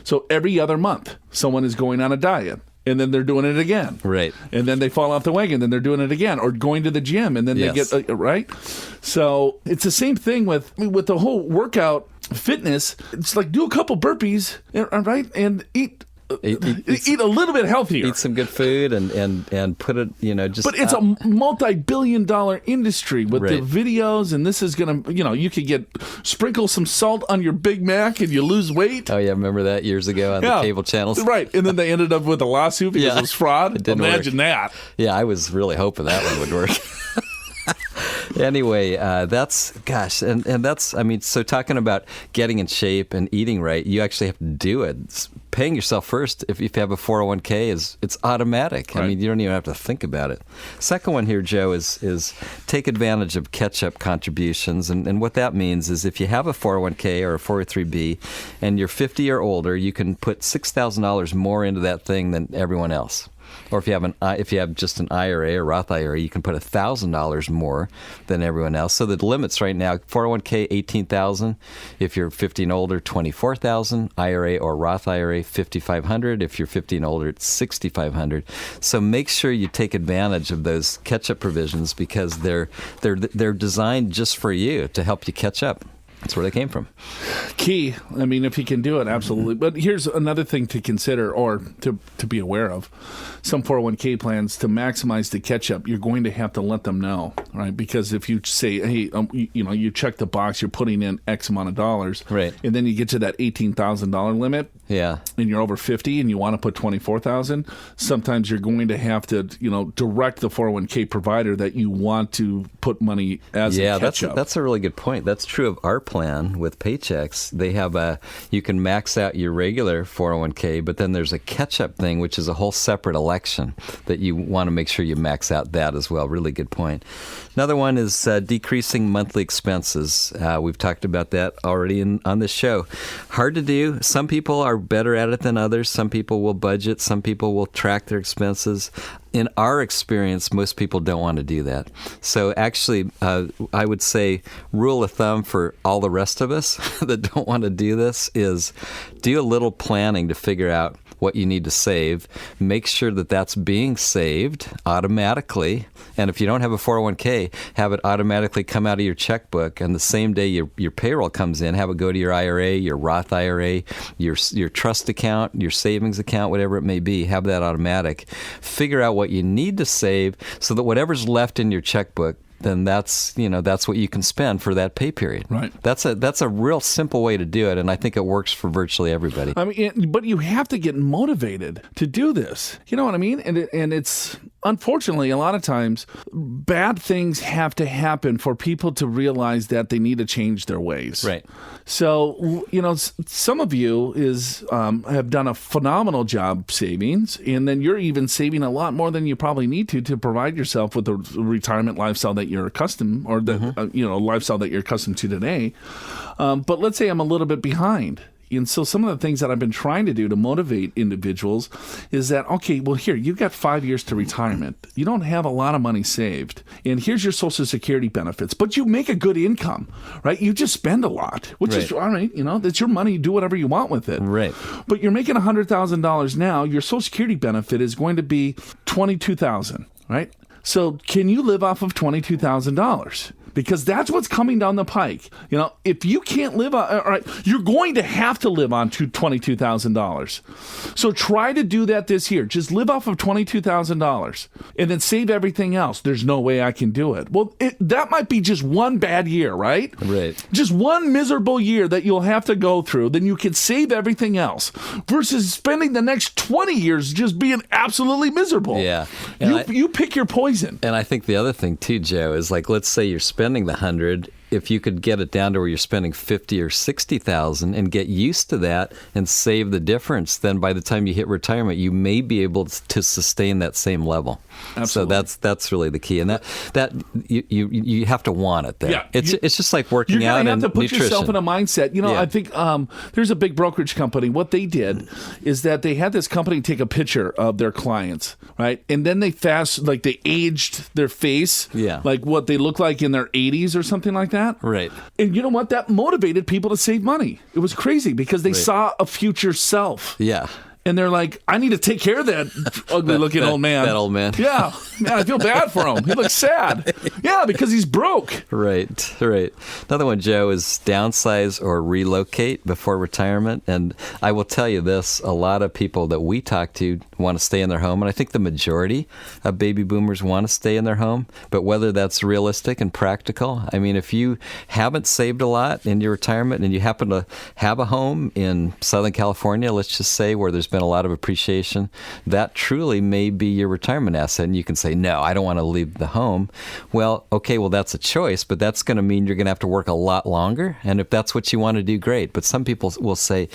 so every other month, someone is going on a diet. And then they're doing it again. Right. And then they fall off the wagon, then they're doing it again. Or going to the gym, and then they get, right? So it's the same thing with the whole workout fitness. It's like do a couple burpees, right? And eat a little bit healthier. Eat some good food and put it, just... But it's a multi-billion-dollar industry with the videos, and this is going to, you could sprinkle some salt on your Big Mac and you lose weight. Oh, yeah, remember that years ago on the cable channels? Right, and then they ended up with a lawsuit because it was fraud. It didn't Imagine work. that. Yeah, I was really hoping that one would work. Anyway, that's so talking about getting in shape and eating right, you actually have to do it. Paying yourself first, if you have a 401k, it's automatic. Right. I mean, you don't even have to think about it. Second one here, Joe, is take advantage of catch-up contributions. And what that means is if you have a 401k or a 403b and you're 50 or older, you can put $6,000 more into that thing than everyone else. Or if you have just an IRA or Roth IRA, you can put $1,000 more than everyone else. So the limits right now: 401k $18,000. If you're 50 and older, $24,000. IRA or Roth IRA $5,500. If you're 50 and older, it's $6,500. So make sure you take advantage of those catch-up provisions because they're designed just for you to help you catch up. That's where they came from. Key. I mean, if you can do it, absolutely. But here's another thing to consider or to be aware of. Some 401k plans, to maximize the catch-up, you're going to have to let them know, right? Because if you say, hey, you check the box, you're putting in X amount of dollars, right? And then you get to that $18,000 limit, and you're over 50 and you want to put $24,000, sometimes you're going to have to, direct the 401k provider that you want to put money as a catch-up. That's a really good point. That's true of our plan with Paychex. They have you can max out your regular 401k, but then there's a catch-up thing, which is a whole separate election that you want to make sure you max out that as well. Really good point. Another one is decreasing monthly expenses. We've talked about that already on this show. Hard to do. Some people are better at it than others. Some people will budget. Some people will track their expenses. In our experience, most people don't want to do that. So actually, I would say rule of thumb for all the rest of us that don't want to do this is do a little planning to figure out what you need to save. Make sure that that's being saved automatically. And if you don't have a 401k, have it automatically come out of your checkbook. And the same day your payroll comes in, have it go to your IRA, your Roth IRA, your trust account, your savings account, whatever it may be. Have that automatic. Figure out what you need to save so that whatever's left in your checkbook, then that's what you can spend for that pay period. Right. That's a real simple way to do it, and I think it works for virtually everybody. I mean, but you have to get motivated to do this. You know what I mean? And it's unfortunately a lot of times bad things have to happen for people to realize that they need to change their ways. Right. So some of you have done a phenomenal job savings, and then you're even saving a lot more than you probably need to provide yourself with the retirement lifestyle that you're accustomed, or the lifestyle that you're accustomed to today. But let's say I'm a little bit behind. And so some of the things that I've been trying to do to motivate individuals is that, okay, well, here, you've got 5 years to retirement. You don't have a lot of money saved. And here's your Social Security benefits. But you make a good income, right? You just spend a lot, which is, all right, that's your money. Do whatever you want with it. Right. But you're making $100,000 now. Your Social Security benefit is going to be $22,000, right? So can you live off of $22,000? Because that's what's coming down the pike. If you can't live on, all right, you're going to have to live on to $22,000. So try to do that this year. Just live off of $22,000 and then save everything else. There's no way I can do it. Well, that might be just one bad year, right? Right. Just one miserable year that you'll have to go through. Then you can save everything else versus spending the next 20 years just being absolutely miserable. Yeah. You pick your poison. And I think the other thing too, Joe, is like, let's say you're spending the 100. if you could get it down to where you're spending $50,000 or $60,000 and get used to that and save the difference, then by the time you hit retirement, you may be able to sustain that same level. Absolutely. So that's really the key, and that you have to want it there. Yeah, it's just like working out and nutrition. You're going to have to put yourself in a mindset. Yeah. I think there's a big brokerage company. What they did is that they had this company take a picture of their clients, right? And then they aged their face, like what they look like in their 80s or something like that. Right. And you know what? That motivated people to save money. It was crazy because they saw a future self. Yeah. And they're like, I need to take care of that ugly-looking old man. That old man. Yeah. Man, I feel bad for him. He looks sad. Yeah, because he's broke. Right. Another one, Joe, is downsize or relocate before retirement. And I will tell you this, a lot of people that we talk to want to stay in their home. And I think the majority of baby boomers want to stay in their home. But whether that's realistic and practical, I mean, if you haven't saved a lot in your retirement and you happen to have a home in Southern California, let's just say, where there's been a lot of appreciation, that truly may be your retirement asset. And you can say, no, I don't want to leave the home. Well, okay, that's a choice, but that's going to mean you're going to have to work a lot longer. And if that's what you want to do, great. But some people will say,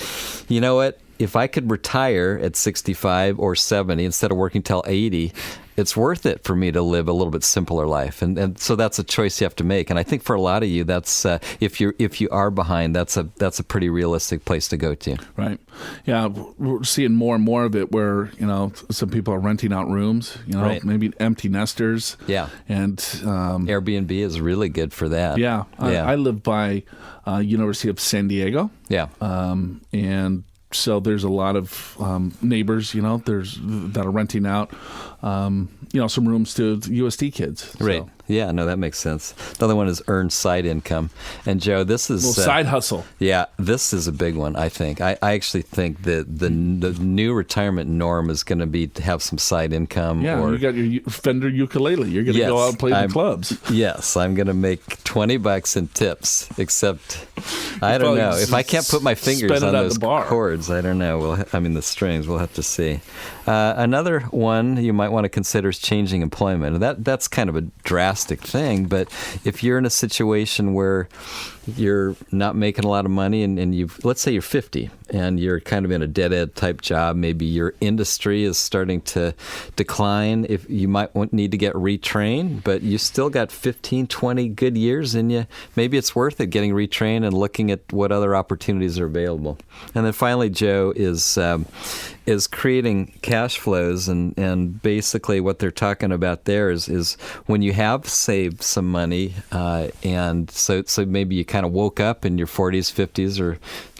you know what? If I could retire at 65 or 70 instead of working till 80, it's worth it for me to live a little bit simpler life. And so that's a choice you have to make. And I think for a lot of you, that's if you are behind, that's a pretty realistic place to go to. Right. Yeah, we're seeing more and more of it where, some people are renting out rooms, right. Maybe empty nesters. Yeah. And Airbnb is really good for that. Yeah. I live by University of San Diego. Yeah. And so there's a lot of neighbors, that are renting out, some rooms to USD kids. Right. So. Yeah, no, that makes sense. The other one is earn side income. And Joe, this is... side hustle. Yeah, this is a big one, I think. I actually think that the new retirement norm is going to be to have some side income. Yeah, you got your Fender ukulele. You're going to go out and play the clubs. Yes, I'm going to make $20 in tips, except, I don't know. If I can't put my fingers on those chords, I don't know. The strings, we'll have to see. Another one you might want to consider is changing employment. And that's kind of a drastic thing, but if you're in a situation where you're not making a lot of money and let's say you're 50 and you're kind of in a dead-end type job, maybe your industry is starting to decline, if you might need to get retrained, but you still got 15, 20 good years in you, maybe it's worth it getting retrained and looking at what other opportunities are available. And then finally, Joe, is creating cash flows, and basically what they're talking about there is when you have saved some money, and so maybe you kind of woke up in your 40s, 50s, or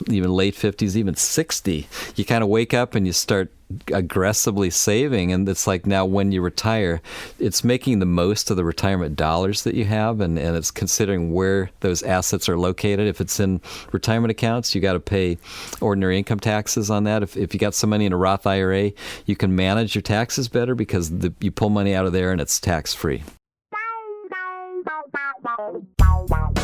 even late 50s, even 60, you kind of wake up and you start aggressively saving, and it's like now when you retire, it's making the most of the retirement dollars that you have, and it's considering where those assets are located. If it's in retirement accounts, you got to pay ordinary income taxes on that. If you got some money in a Roth IRA, you can manage your taxes better because you pull money out of there and it's tax-free.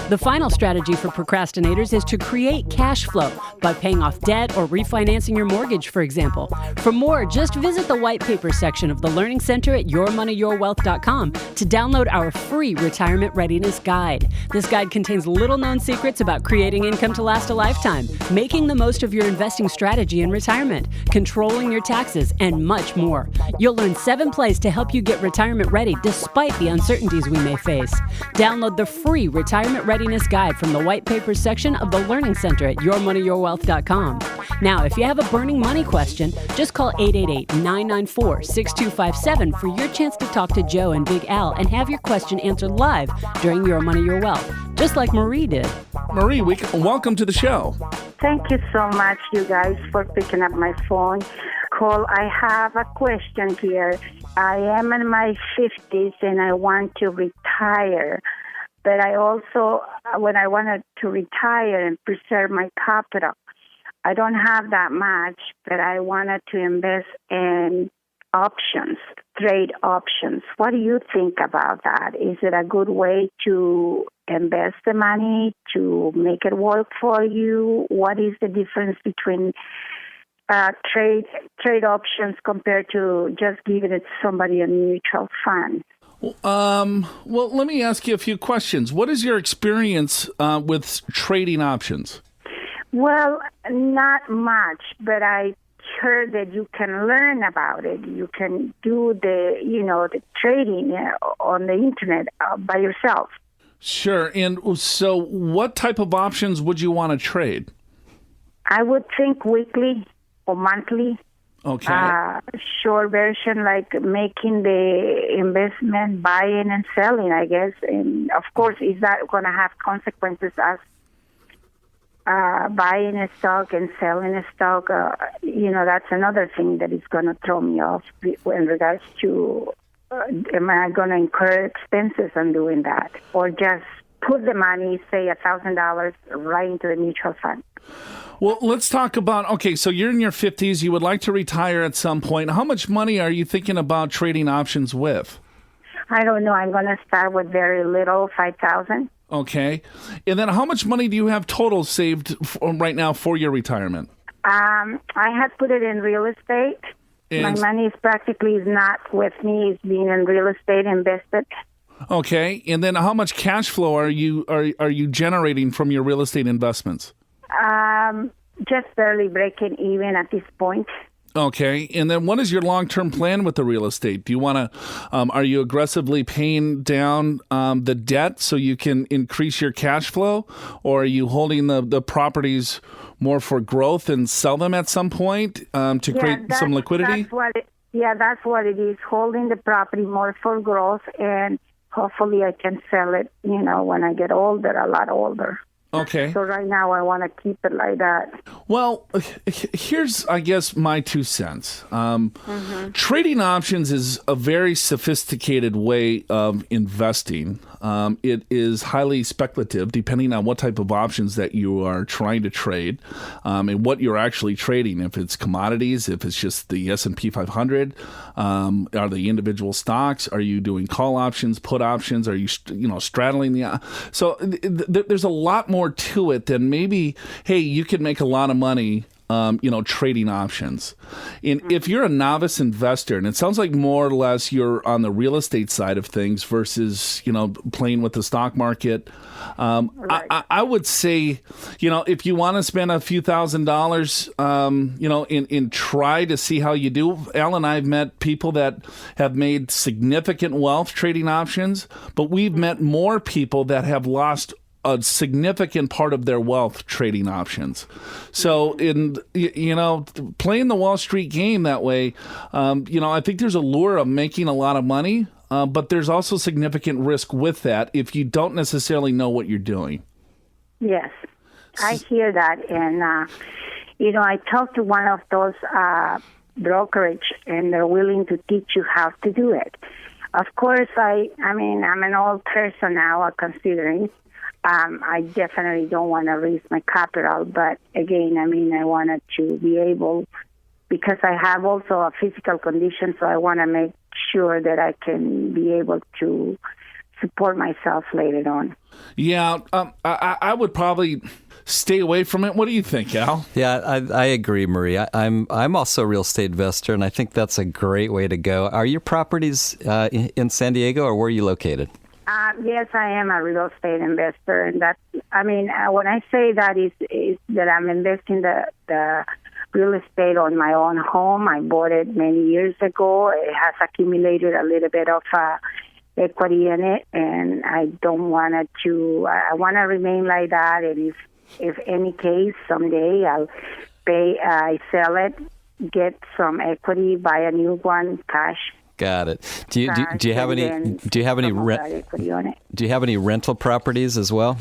The final strategy for procrastinators is to create cash flow by paying off debt or refinancing your mortgage, for example. For more, just visit the white paper section of the Learning Center at yourmoneyyourwealth.com to download our free retirement readiness guide. This guide contains little-known secrets about creating income to last a lifetime, making the most of your investing strategy in retirement, controlling your taxes, and much more. You'll learn 7 plays to help you get retirement ready despite the uncertainties we may face. Download the free retirement readiness guide from the white papers section of the Learning Center at yourmoneyyourwealth.com. Now, if you have a burning money question, just call 888-994-6257 for your chance to talk to Joe and Big Al and have your question answered live during Your Money, Your Wealth, just like Marie did. Marie, welcome to the show. Thank you so much, you guys, for picking up my phone call. I have a question here. I am in my 50s and I want to retire. But I also, when I wanted to retire and preserve my capital, I don't have that much, but I wanted to invest in options, trade options. What do you think about that? Is it a good way to invest the money, to make it work for you? What is the difference between trade options compared to just giving it to somebody in a mutual fund? Well, let me ask you a few questions. What is your experience with trading options? Well, not much, but I heard that you can learn about it. You can do the trading on the internet by yourself. Sure. And so what type of options would you want to trade? I would think weekly or monthly. Okay. Short version, like making the investment, buying and selling, I guess. And of course, is that going to have consequences as buying a stock and selling a stock? That's another thing that is going to throw me off in regards to am I going to incur expenses on doing that? Or just put the money, say $1,000, right into the mutual fund? Well, let's talk about, okay, so you're in your 50s. You would like to retire at some point. How much money are you thinking about trading options with? I don't know. I'm going to start with very little, $5,000. Okay. And then how much money do you have total saved right now for your retirement? I had put it in real estate. My money is practically not with me. It's being in real estate invested. Okay. And then how much cash flow are you generating from your real estate investments? Just barely breaking even at this point. Okay. And then what is your long-term plan with the real estate? Do you want to, are you aggressively paying down the debt so you can increase your cash flow? Or are you holding the properties more for growth and sell them at some point to create some liquidity? That's what it is. Holding the property more for growth, and hopefully I can sell it, when I get older, a lot older. Okay. So right now I want to keep it like that. Well, here's, I guess, my 2 cents. Trading options is a very sophisticated way of investing. It is highly speculative, depending on what type of options that you are trying to trade and what you're actually trading. If it's commodities, if it's just the S&P 500, are they individual stocks? Are you doing call options, put options? Are you, straddling the? So there's a lot more to it than maybe, hey, you could make a lot of money trading options. And if you're a novice investor, and it sounds like more or less you're on the real estate side of things versus, playing with the stock market, right. I would say, if you want to spend a few $1,000s, and try to see how you do. Al and I have met people that have made significant wealth trading options, but we've met more people that have lost a significant part of their wealth trading options. So in, playing the Wall Street game that way, I think there's a lure of making a lot of money, but there's also significant risk with that if you don't necessarily know what you're doing. Yes, I hear that. And, I talked to one of those brokerage, and they're willing to teach you how to do it. Of course, I'm an old person now, considering. I definitely don't want to raise my capital, but again, I wanted to be able, because I have also a physical condition, so I want to make sure that I can be able to support myself later on. Yeah, I would probably stay away from it. What do you think, Al? Yeah, I agree, Marie. I'm also a real estate investor, and I think that's a great way to go. Are your properties in San Diego, or where are you located? Yes, I am a real estate investor, and that's, when I say that is that I'm investing the real estate on my own home. I bought it many years ago. It has accumulated a little bit of equity in it, and I don't want it to. I want to remain like that. And if any case someday I sell it, get some equity, buy a new one, cash. Got it. Do you have any rental properties as well?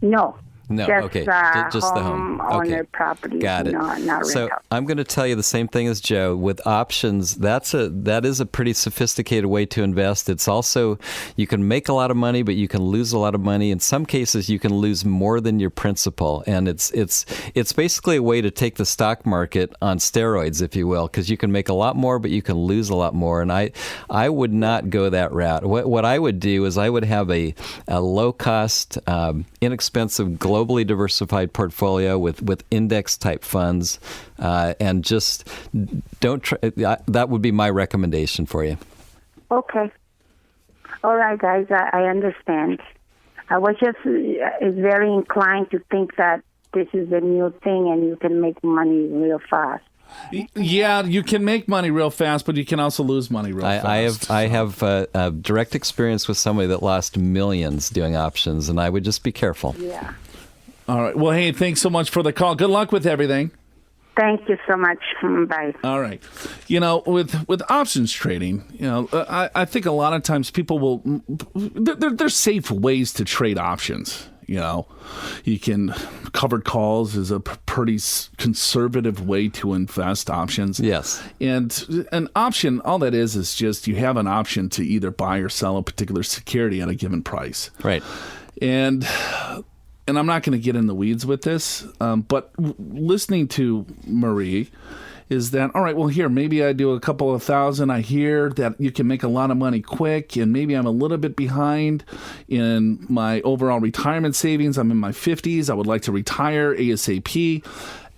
No. No, just, okay. Just the home. Okay. Property. Got it. Not so rental. I'm going to tell you the same thing as Joe. With options, that is a pretty sophisticated way to invest. It's also, you can make a lot of money, but you can lose a lot of money. In some cases, you can lose more than your principal. And it's basically a way to take the stock market on steroids, if you will, because you can make a lot more, but you can lose a lot more. And I would not go that route. What I would do is I would have a low-cost, inexpensive, globally diversified portfolio with index type funds, and just don't try. That would be my recommendation for you. Okay. All right, guys, I understand. I was just very inclined to think that this is a new thing and you can make money real fast. Yeah, you can make money real fast, but you can also lose money real fast. I have direct experience with somebody that lost millions doing options, and I would just be careful. Yeah. All right. Well, hey, thanks so much for the call. Good luck with everything. Thank you so much. Bye. All right. With options trading, I think a lot of times people will. There's safe ways to trade options. You can covered calls is a pretty conservative way to invest options. Yes. And an option, all that is just you have an option to either buy or sell a particular security at a given price. Right. And I'm not going to get in the weeds with this, but listening to Marie is that, all right, well, here, maybe I do a couple of thousand. I hear that you can make a lot of money quick, and maybe I'm a little bit behind in my overall retirement savings. I'm in my 50s. I would like to retire ASAP.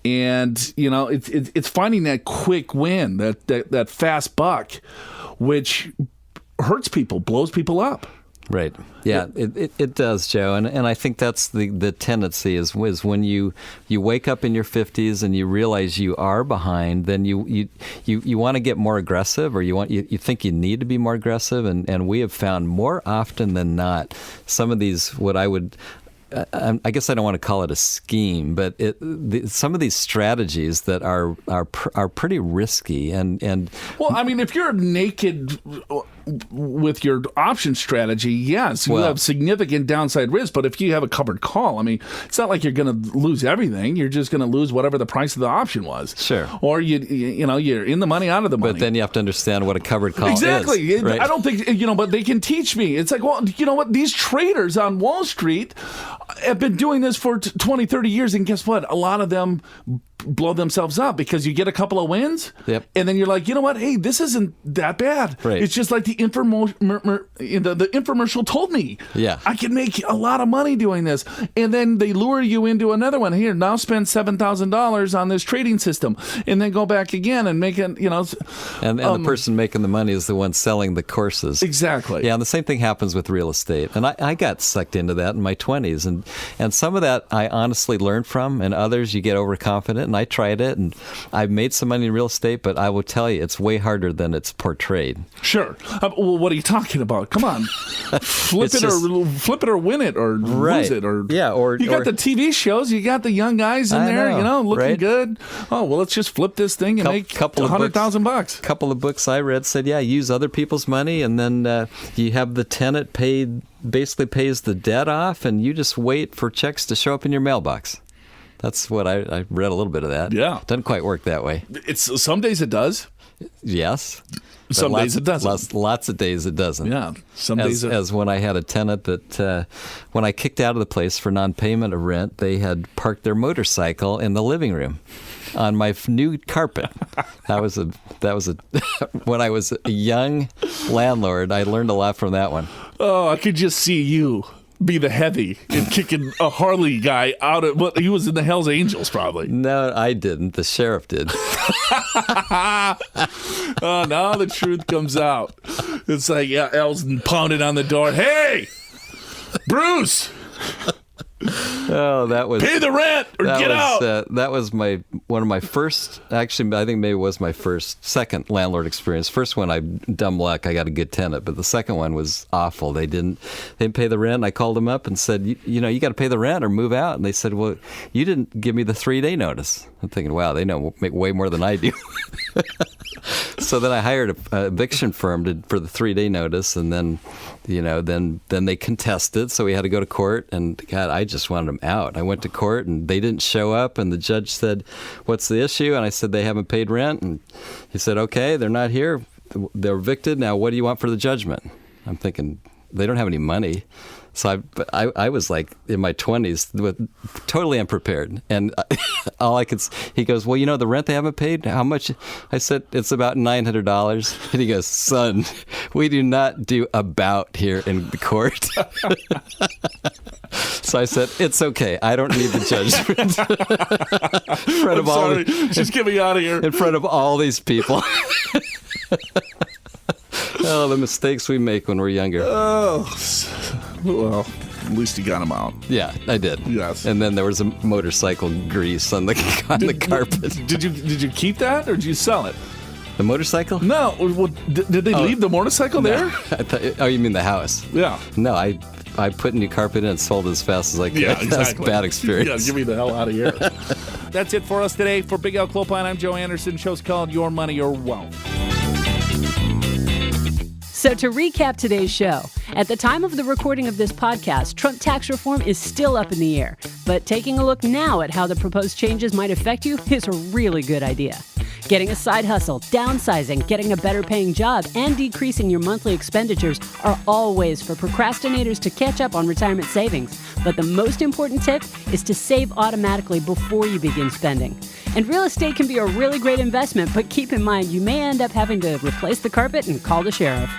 And, it's finding that quick win, that fast buck, which hurts people, blows people up. Right. Yeah, it does, Joe. And I think that's the tendency is when you wake up in your 50s and you realize you are behind, then you want to get more aggressive, or you think you need to be more aggressive. And we have found more often than not some of these, what I would, I guess I don't want to call it a scheme, but some of these strategies that are pretty risky and well, I mean, if you're naked with your option strategy, yes, you have significant downside risk. But if you have a covered call, I mean, it's not like you're going to lose everything. You're just going to lose whatever the price of the option was. Sure. Or you're in the money, out of the money. But then you have to understand what a covered call is. Exactly. Right? I don't think but they can teach me. It's like, well, you know what? These traders on Wall Street have been doing this for 20, 30 years, and guess what? A lot of them blow themselves up because you get a couple of wins, and then you're like, you know what? Hey, this isn't that bad. Right. It's just like the infomercial told me. Yeah, I can make a lot of money doing this, and then they lure you into another one. Here, now spend $7,000 on this trading system, and then go back again and make it. And the person making the money is the one selling the courses. Exactly. Yeah, and the same thing happens with real estate, and I got sucked into that in my 20s, and some of that I honestly learned from, and others you get overconfident. And I tried it, and I've made some money in real estate, but I will tell you, it's way harder than it's portrayed. Sure. Well, what are you talking about? Come on, flip it or win it or lose it or you got the TV shows, you got the young guys in there, looking good. Oh well, let's just flip this thing and make $100,000. A couple of books I read said, use other people's money, and then you have the tenant basically pays the debt off, and you just wait for checks to show up in your mailbox. That's what I read a little bit of that. Yeah. Doesn't quite work that way. Some days it does. Yes. Some days it doesn't. Lots of days it doesn't. Yeah. Some days as when I had a tenant that when I kicked out of the place for non-payment of rent, they had parked their motorcycle in the living room on my new carpet. That was when I was a young landlord. I learned a lot from that one. Oh, I could just see you be the heavy and kicking a Harley guy out of he was in the Hells Angels probably. No, I didn't. The sheriff did. Oh, now the truth comes out. It's like El's pounded on the door. Hey, Bruce. Oh, that was pay the rent or get out. That was one of my first. Actually, I think maybe it was my second landlord experience. First one, dumb luck. I got a good tenant, but the second one was awful. They didn't pay the rent. I called them up and said, you got to pay the rent or move out. And they said, well, you didn't give me the 3-day notice. I'm thinking, wow, they know make way more than I do. So then I hired an eviction firm for the 3-day notice, and then, then they contested. So we had to go to court, and God, I just wanted them out. I went to court, and they didn't show up, and the judge said, "What's the issue?" And I said, "They haven't paid rent." And he said, "Okay, they're not here. They're evicted. Now, what do you want for the judgment?" I'm thinking, they don't have any money. So I was like in my 20s, totally unprepared. And he goes, well, the rent they haven't paid, how much? I said, it's about $900. And he goes, son, we do not do about here in the court. So I said, it's okay. I don't need the judgment. In front of just get me out of here. In front of all these people. Oh, the mistakes we make when we're younger. Oh, well, at least you got them out. Yeah, I did. Yes. And then there was a motorcycle grease on the carpet. Did you keep that or did you sell it? The motorcycle? No. Well, did they leave the motorcycle there? Oh, you mean the house? Yeah. No, I put new carpet in and sold it as fast as I could. Yeah, exactly. That's a bad experience. Yeah, get me the hell out of here. That's it for us today. For Big Al Clopine, I'm Joe Anderson. Show's called Your Money, Your Wealth. So to recap today's show, at the time of the recording of this podcast, Trump tax reform is still up in the air. But taking a look now at how the proposed changes might affect you is a really good idea. Getting a side hustle, downsizing, getting a better paying job, and decreasing your monthly expenditures are all ways for procrastinators to catch up on retirement savings. But the most important tip is to save automatically before you begin spending. And real estate can be a really great investment, but keep in mind you may end up having to replace the carpet and call the sheriff.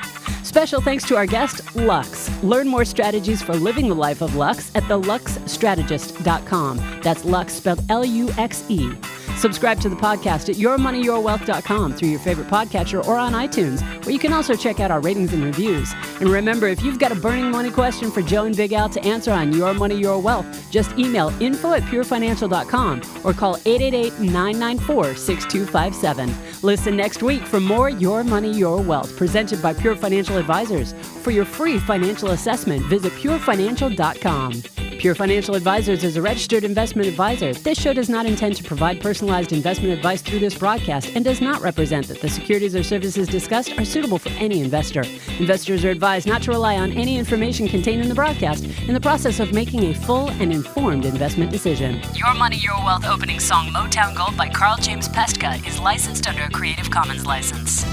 Special thanks to our guest, Luxe. Learn more strategies for living the life of Luxe at theluxestrategist.com. That's Luxe spelled Luxe. Subscribe to the podcast at yourmoneyyourwealth.com through your favorite podcatcher or on iTunes, where you can also check out our ratings and reviews. And remember, if you've got a burning money question for Joe and Big Al to answer on Your Money, Your Wealth, just email info@purefinancial.com or call 888-994-6257. Listen next week for more Your Money, Your Wealth, presented by Pure Financial Advisors. For your free financial assessment, visit purefinancial.com. Pure Financial Advisors is a registered investment advisor. This show does not intend to provide personalized investment advice through this broadcast and does not represent that the securities or services discussed are suitable for any investor. Investors are advised not to rely on any information contained in the broadcast in the process of making a full and informed investment decision. Your Money, Your Wealth opening song Motown Gold by Carl James Pestka is licensed under a Creative Commons license.